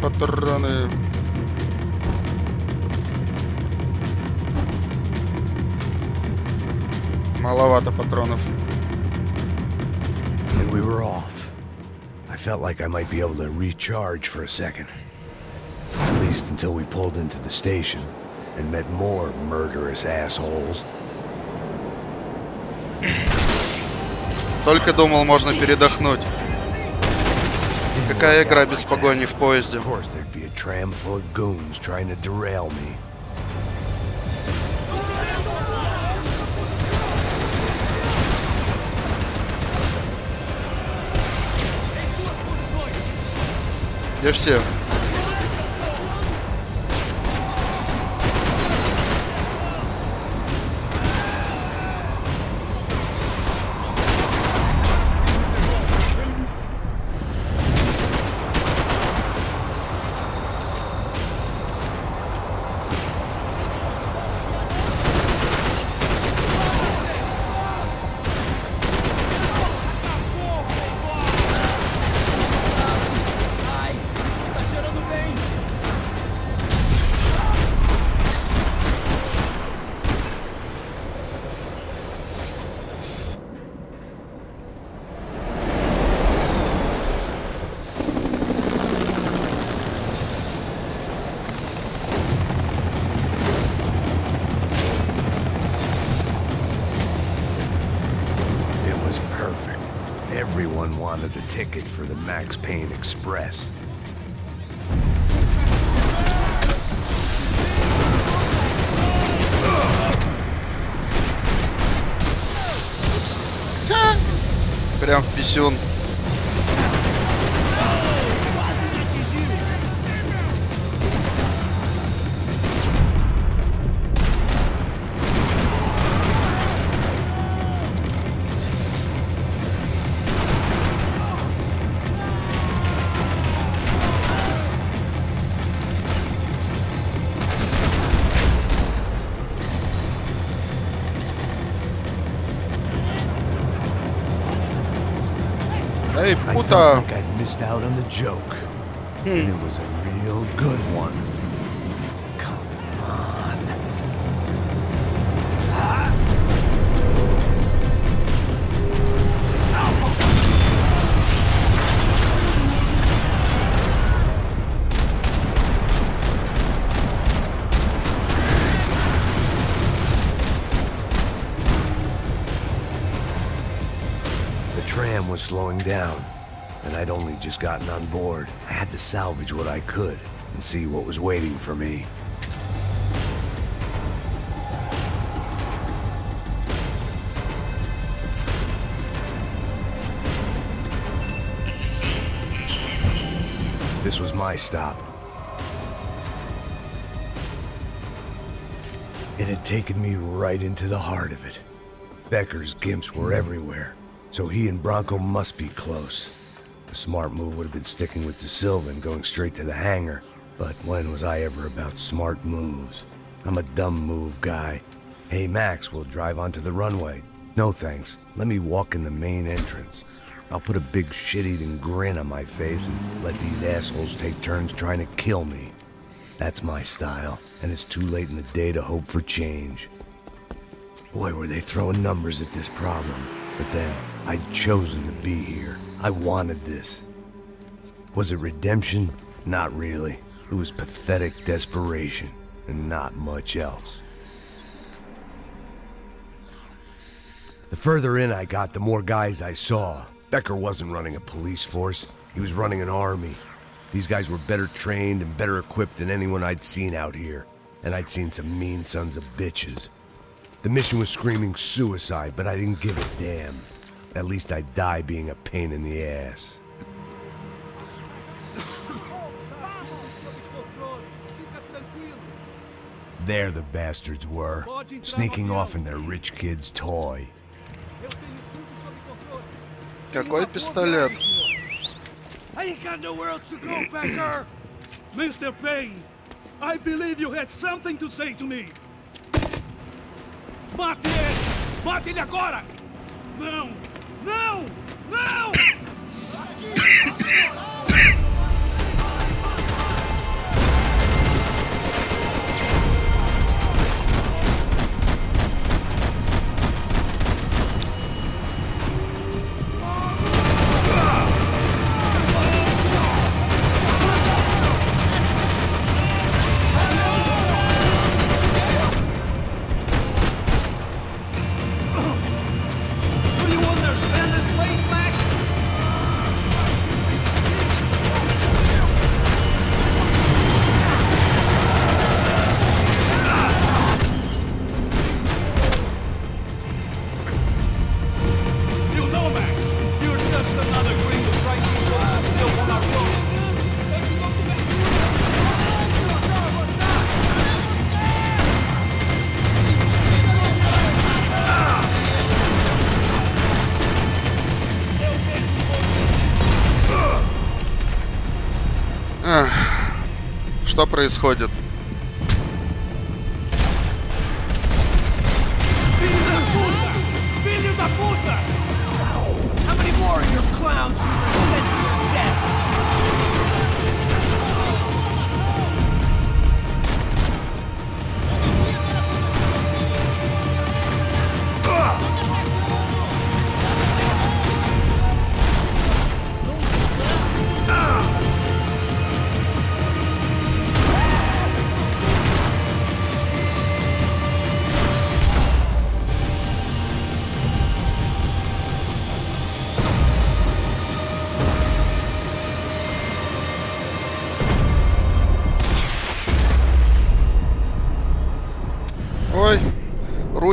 Патроны. Маловато патронов. And we were off. I felt like I might be able to recharge for a second. At least until we pulled into the station and met more murderous assholes. Только думал, можно передохнуть. Какая игра без погони в поезде? Of course, there'd be a tram full of goons trying to derail me. Где все? Everyone wanted a ticket for the Max Payne Express. Прям в писюн. Эй, I puta! felt like I'd missed out on the joke. And it was a real good one. Come on. The tram was slowing down, and I'd only just gotten on board. I had to salvage what I could and see what was waiting for me. This was my stop. It had taken me right into the heart of it. Becker's gimps were everywhere, so he and Bronco must be close. The smart move would have been sticking with De Silva and going straight to the hangar, but when was I ever about smart moves? I'm a dumb move guy. Hey Max, we'll drive onto the runway. No thanks, let me walk in the main entrance. I'll put a big shit-eating grin on my face and let these assholes take turns trying to kill me. That's my style, and it's too late in the day to hope for change. Boy, were they throwing numbers at this problem. But then, I'd chosen to be here. I wanted this. Was it redemption? Not really. It was pathetic desperation, and not much else. The further in I got, the more guys I saw. Becker wasn't running a police force. He was running an army. These guys were better trained and better equipped than anyone I'd seen out here. And I'd seen some mean sons of bitches. The mission was screaming suicide, but I didn't give a damn. At least I'd die being a pain in the ass. There the bastards were, sneaking off in their rich kid's toy. Какой пистолет? I ain't got nowhere else to go, Becker! Mr. Payne, I believe you had something to say to me. Mate ele! Mate ele agora! Não! Não! Não! Что происходит? Filho da puta! How many more of your clowns you gonna send to your death?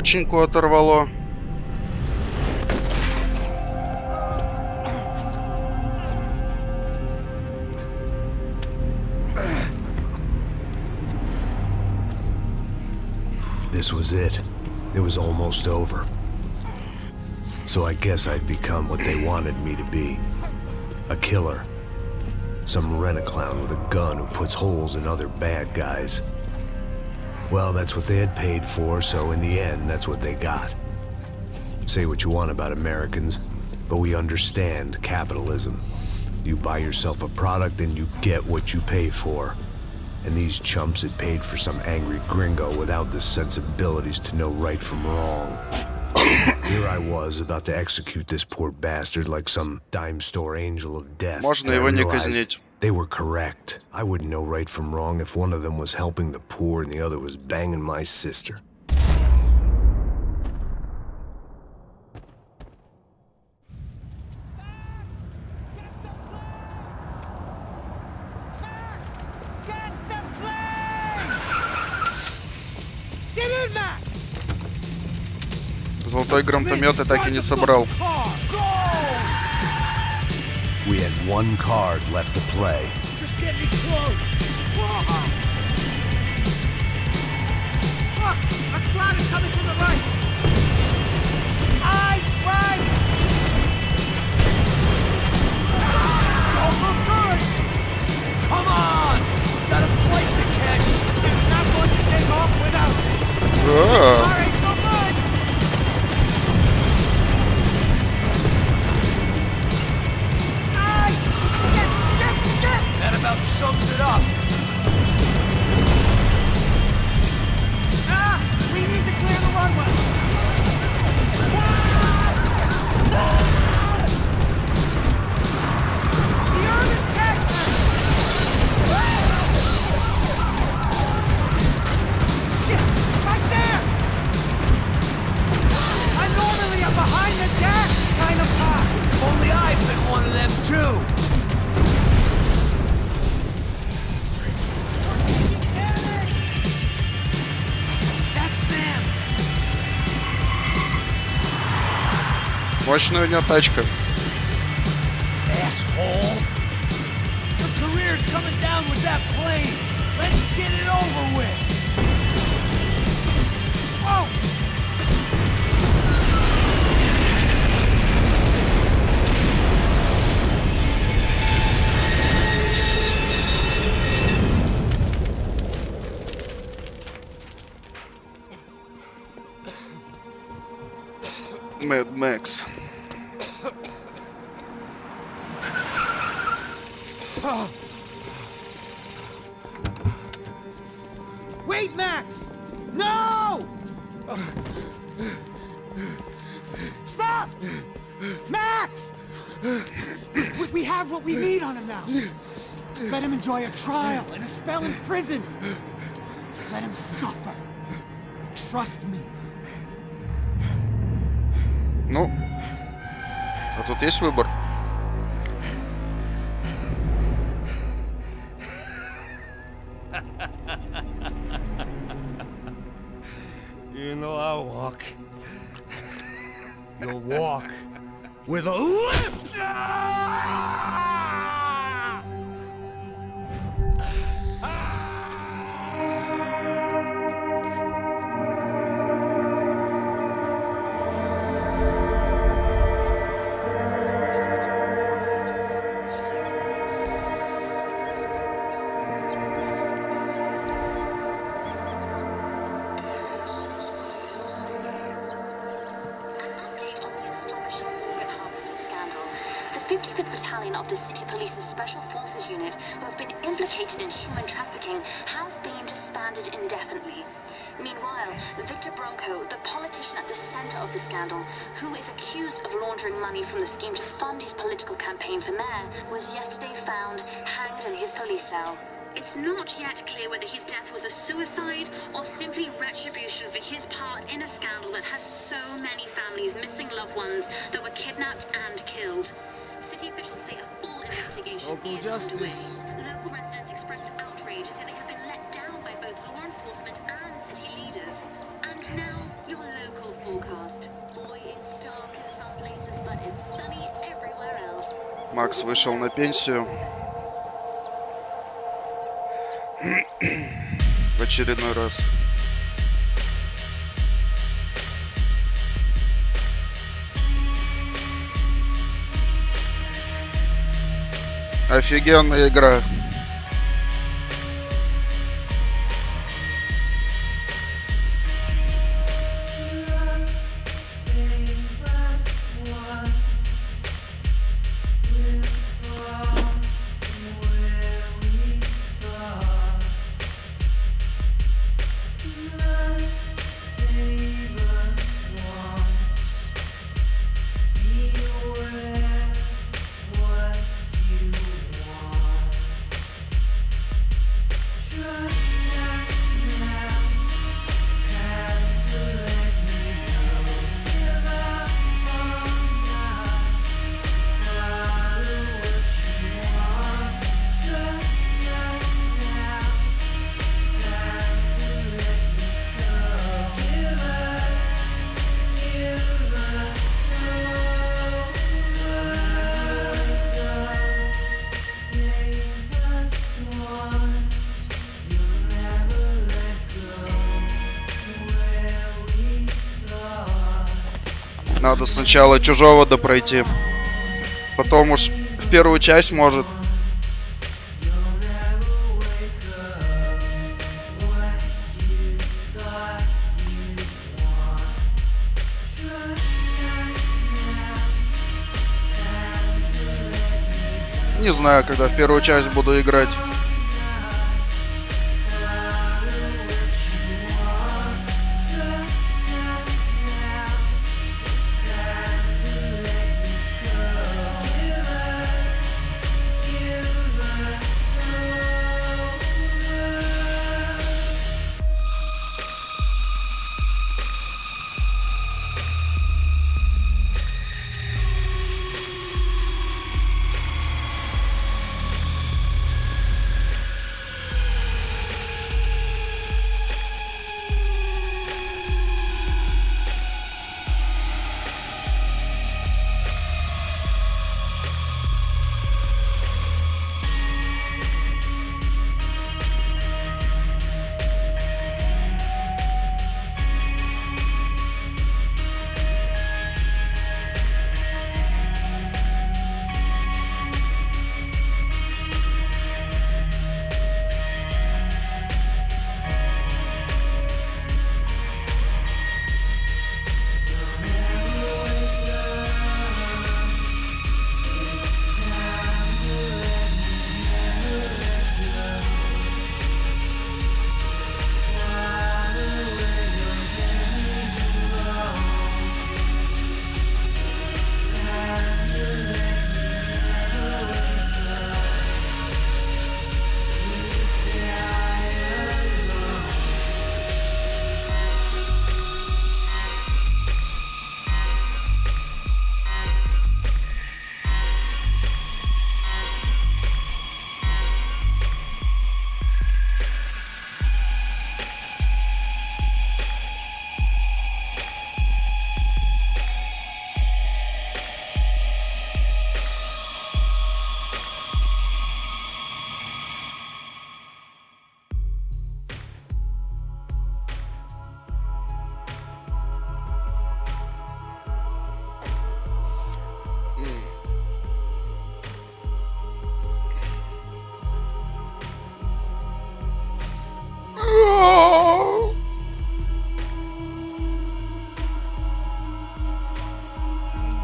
рученьку оторвало. This was it. It was almost over. So I guess I'd become what they wanted me to be. A killer. Some rent-a-clown with a gun who puts holes in other bad guys. Well, that's what they had paid for, so in the end, that's what they got. Say what you want about Americans, but we understand capitalism. You buy yourself a product and you get what you pay for. And these chumps had paid for some angry gringo without the sensibilities to know right from wrong. Here I was, about to execute this poor bastard like some dime store angel of death. Можно его не казнить. They were correct. I wouldn't know right from wrong if one of them was helping the poor and the other was banging my sister. Золотой громтомет я так и не собрал. We had one card left to play. Just get me close. Look, a squad is coming from the right. Eyes right. Don't look good. Come on. Got a flight to catch. It's not going to take off without it. All right, so good. That about sums it up. Ah! We need to clear the runway. The urban tech. Shit! Right there! I'm normally a behind the gas kind of cop. Only I've been one of them too. Мощная у него тачка. Asshole! Your career's coming down with that plane. Let's get it over with. Whoa! Mad Max. Wait, Max! No! Stop! Max! We have what we need on him now. Let him enjoy a trial and a spell in prison. Let him suffer. Trust me. Ну, а тут есть выбор. You know I walk. You'll walk with a lift. The 55th Battalion of the City Police's Special Forces Unit, who have been implicated in human trafficking, has been disbanded indefinitely. Meanwhile, Victor Bronco, the politician at the center of the scandal, who is accused of laundering money from the scheme to fund his political campaign for mayor, was yesterday found hanged in his police cell. It's not yet clear whether his death was a suicide or simply retribution for his part in a scandal that has so many families missing loved ones that were kidnapped and killed. City officials say a full investigation is underway. Local residents expressed outrage, saying they have been let down by both law enforcement and city leaders. And now, your local tropical forecast. Boy, it's dark in some places, but it's sunny everywhere else. Макс вышел на пенсию. В очередной раз. Офигенная игра. Надо сначала чужого допройти. Потом уж в первую часть может. Не знаю, когда в первую часть буду играть.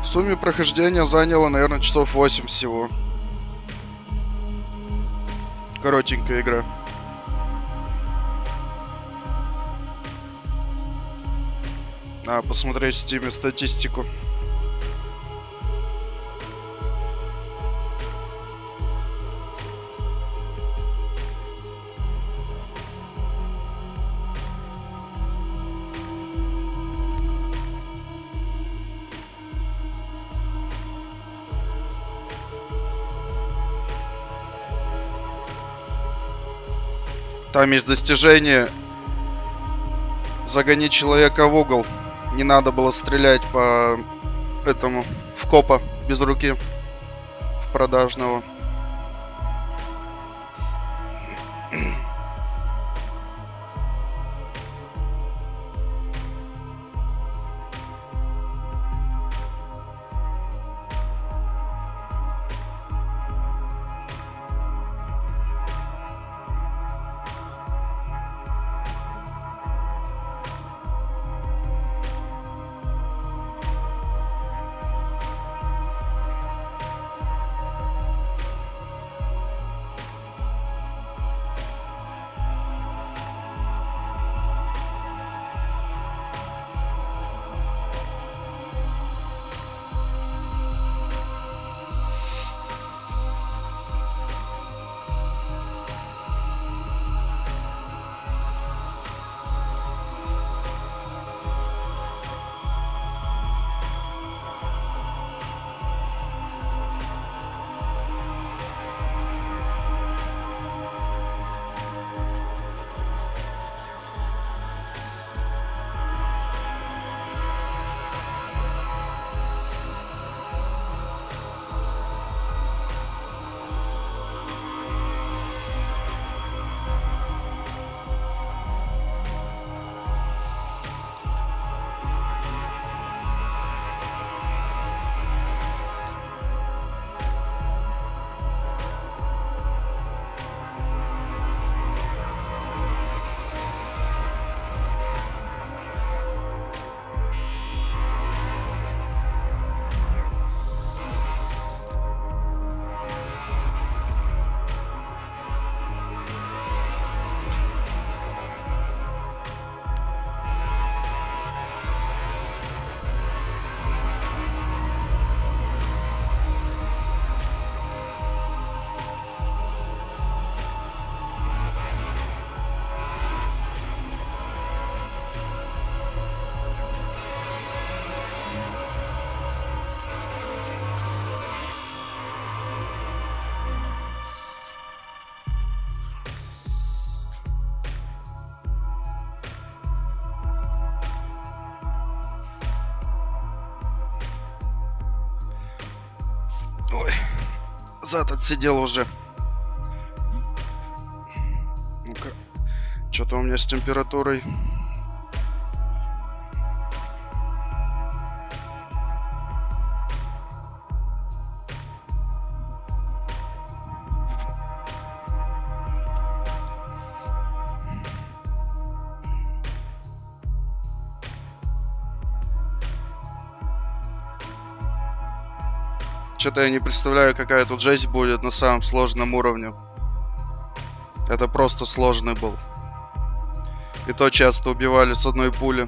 В сумме прохождения заняло, наверное, часов 8 всего. Коротенькая игра. Надо посмотреть в Steam статистику. Там есть достижение «Загони человека в угол». Не надо было стрелять по этому в копа без руки, в продажного. Зад отсидел уже. Ну-ка. Что-то у меня с температурой. Что-то я не представляю, какая тут жесть будет на самом сложном уровне. Это просто сложный был. И то часто убивали с одной пули.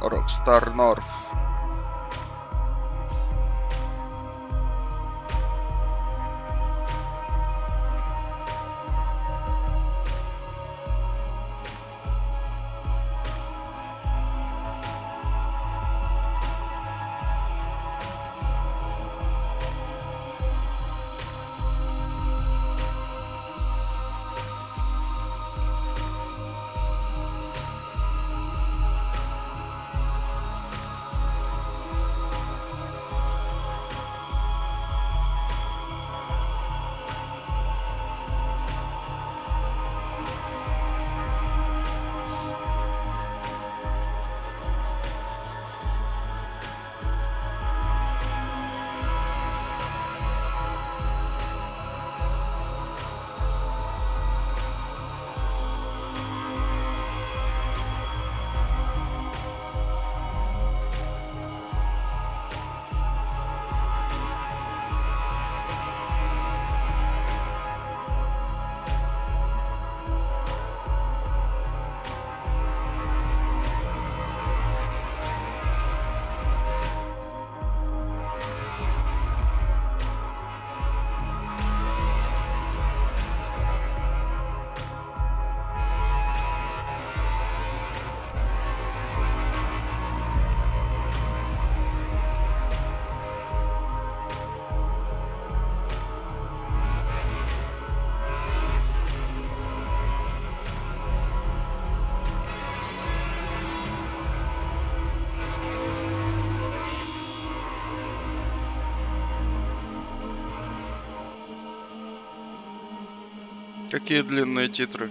Rockstar North. Какие длинные титры.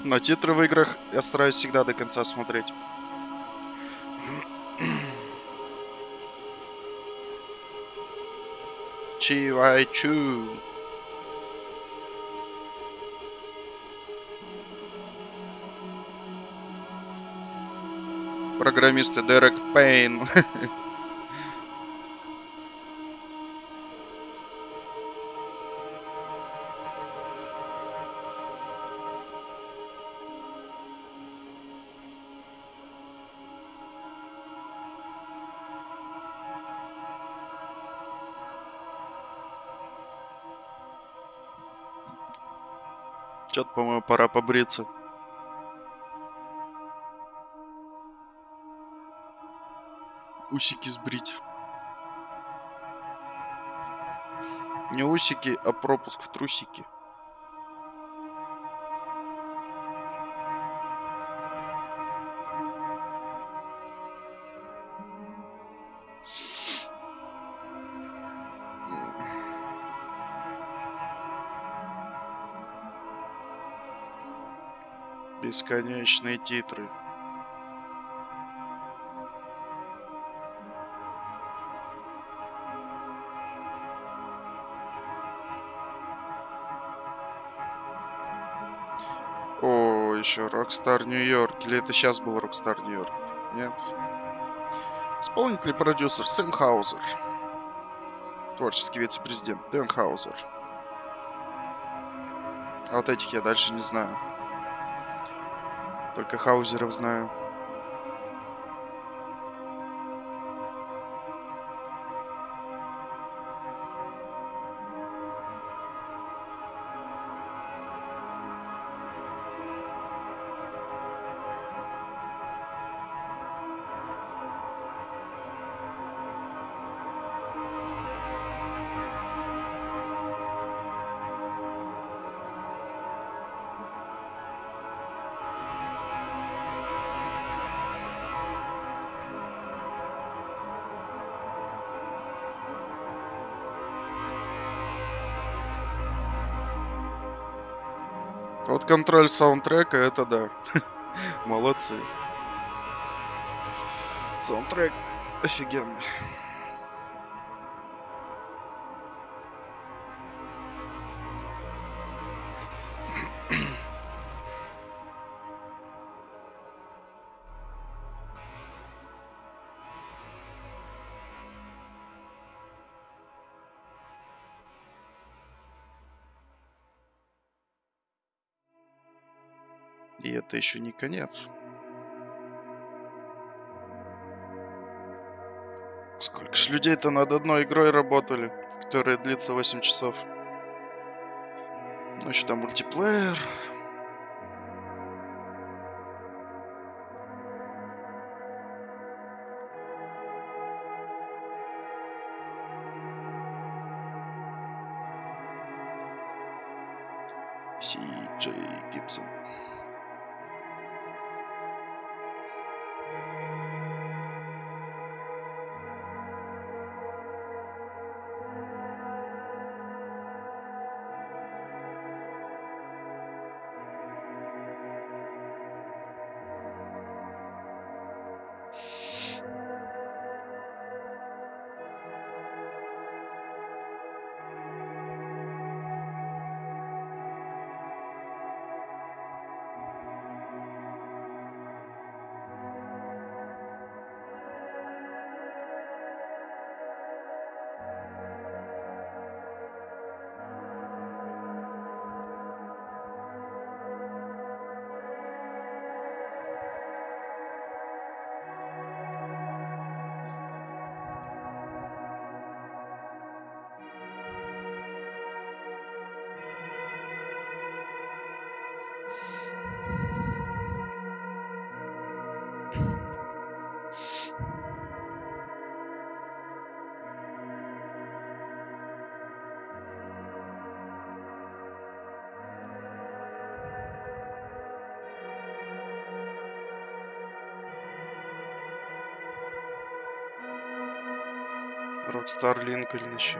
Но титры в играх я стараюсь всегда до конца смотреть. Чивайчу. Программисты Дерек Пейн. Чё-то, по-моему, пора побриться. Усики сбрить. Не усики, а пропуск в трусики. Бесконечные титры. О, еще Rockstar Нью-Йорк. Или это сейчас был Rockstar Нью-Йорк? Нет. Исполнитель и продюсер Сэм Хаузер. Творческий вице-президент Дэн Хаузер. А вот этих я дальше не знаю. Только Хаузеров знаю. Вот контроль саундтрека, это да. Молодцы. Саундтрек офигенный. И это еще не конец. Сколько ж людей-то над одной игрой работали, которая длится 8 часов. Ну, еще там мультиплеер. Си Джей Гибсон. Rockstar Линкольн еще.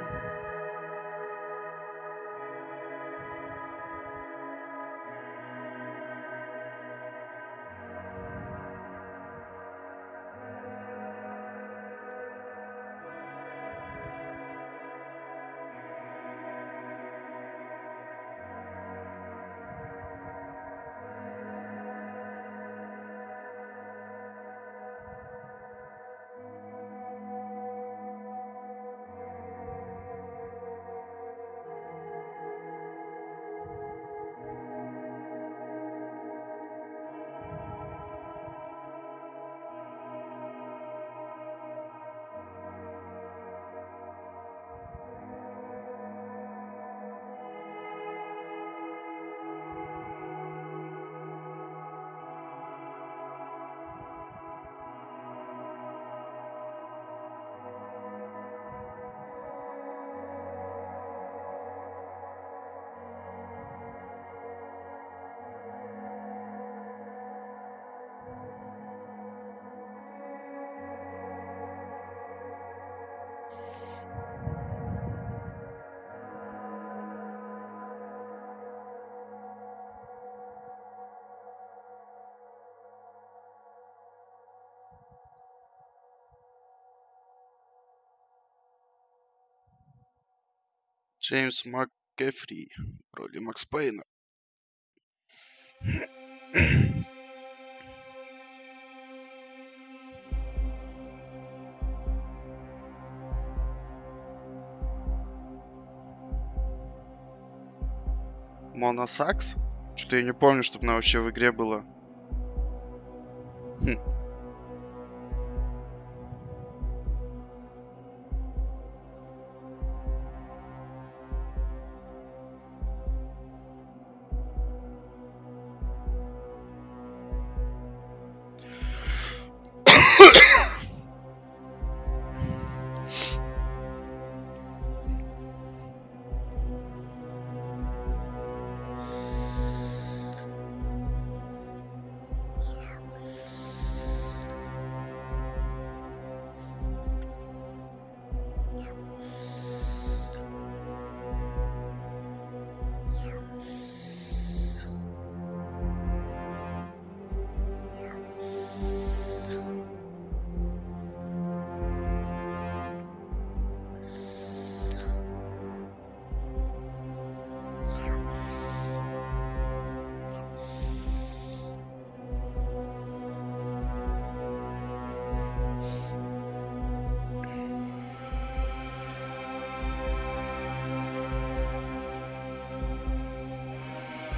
Джеймс МакКефри в роли Макс Пейна. Моносакс? Что-то я не помню, чтобы она вообще в игре была.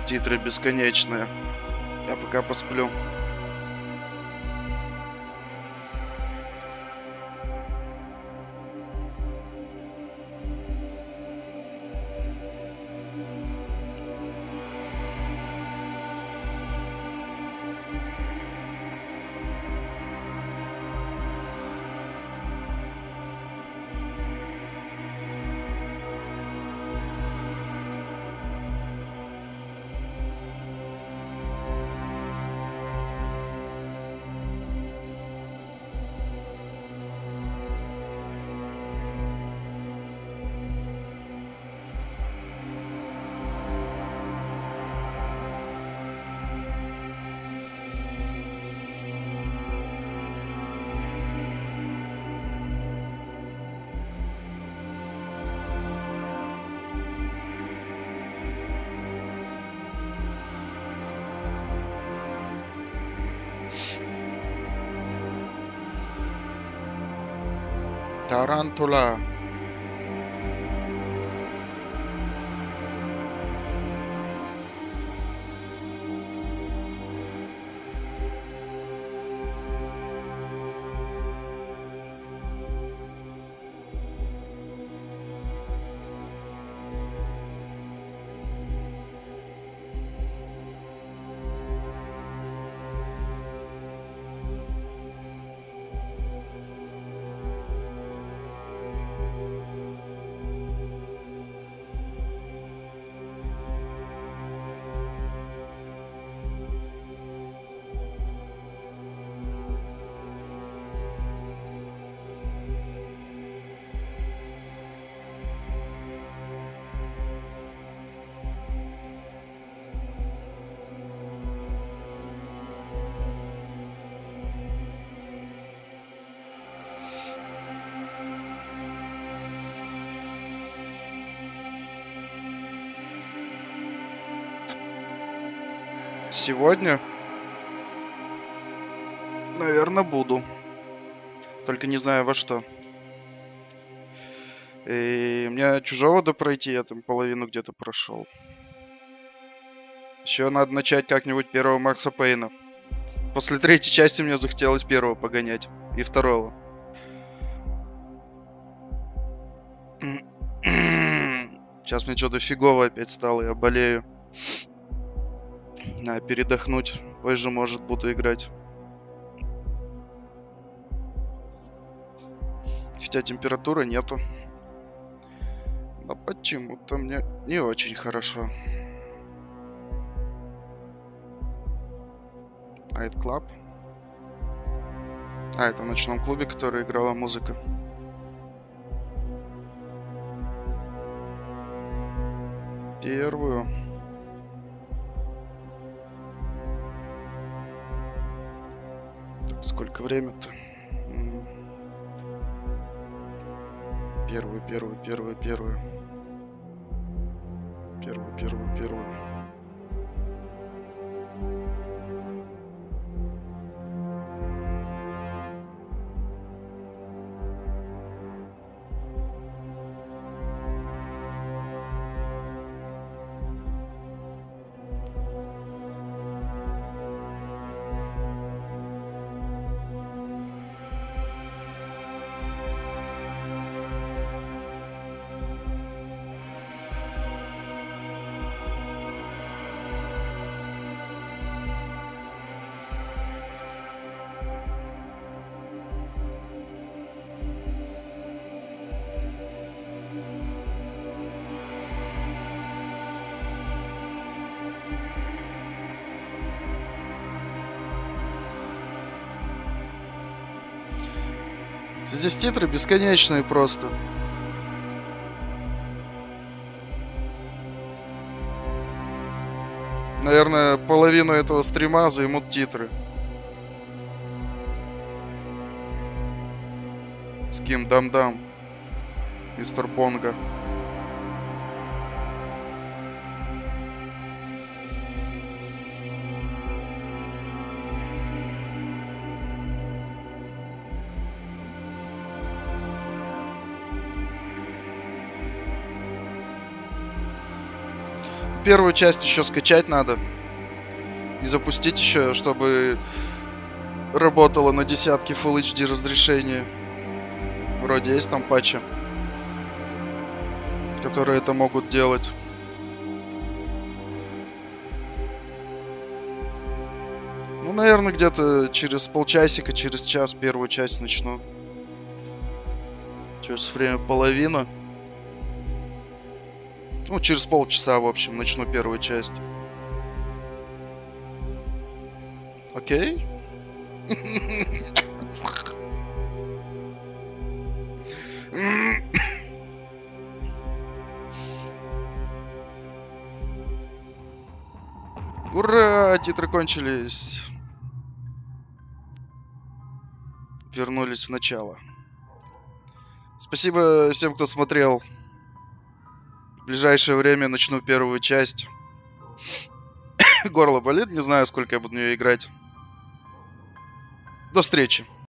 Титры бесконечные. Я пока посплю. Тарантула. Сегодня, наверное, буду. Только не знаю во что. И мне чужого допройти, я там половину где-то прошел. Еще надо начать как-нибудь первого Макса Пейна. После третьей части мне захотелось первого погонять. И второго. Сейчас мне что-то фигово опять стало, я болею. Надо передохнуть. Позже, может, буду играть. Хотя температуры нету. Но почему-то мне не очень хорошо. Night Club. А, это в ночном клубе, который играла музыка. Первую. Так, сколько время-то? Первую. Первый. Здесь титры бесконечные просто. Наверное, половину этого стрима займут титры. С кем дам-дам? Мистер Бонго. Первую часть еще скачать надо. И запустить еще, чтобы работало на десятке Full HD разрешения. Вроде есть там патчи, которые это могут делать. Ну, наверное, где-то через полчасика, через час первую часть начну. Сейчас время половина. Ну, через полчаса, в общем, начну первую часть. Окей? Ура! Титры кончились. Вернулись в начало. Спасибо всем, кто смотрел. В ближайшее время начну первую часть. Горло болит, не знаю, сколько я буду в нее играть. До встречи.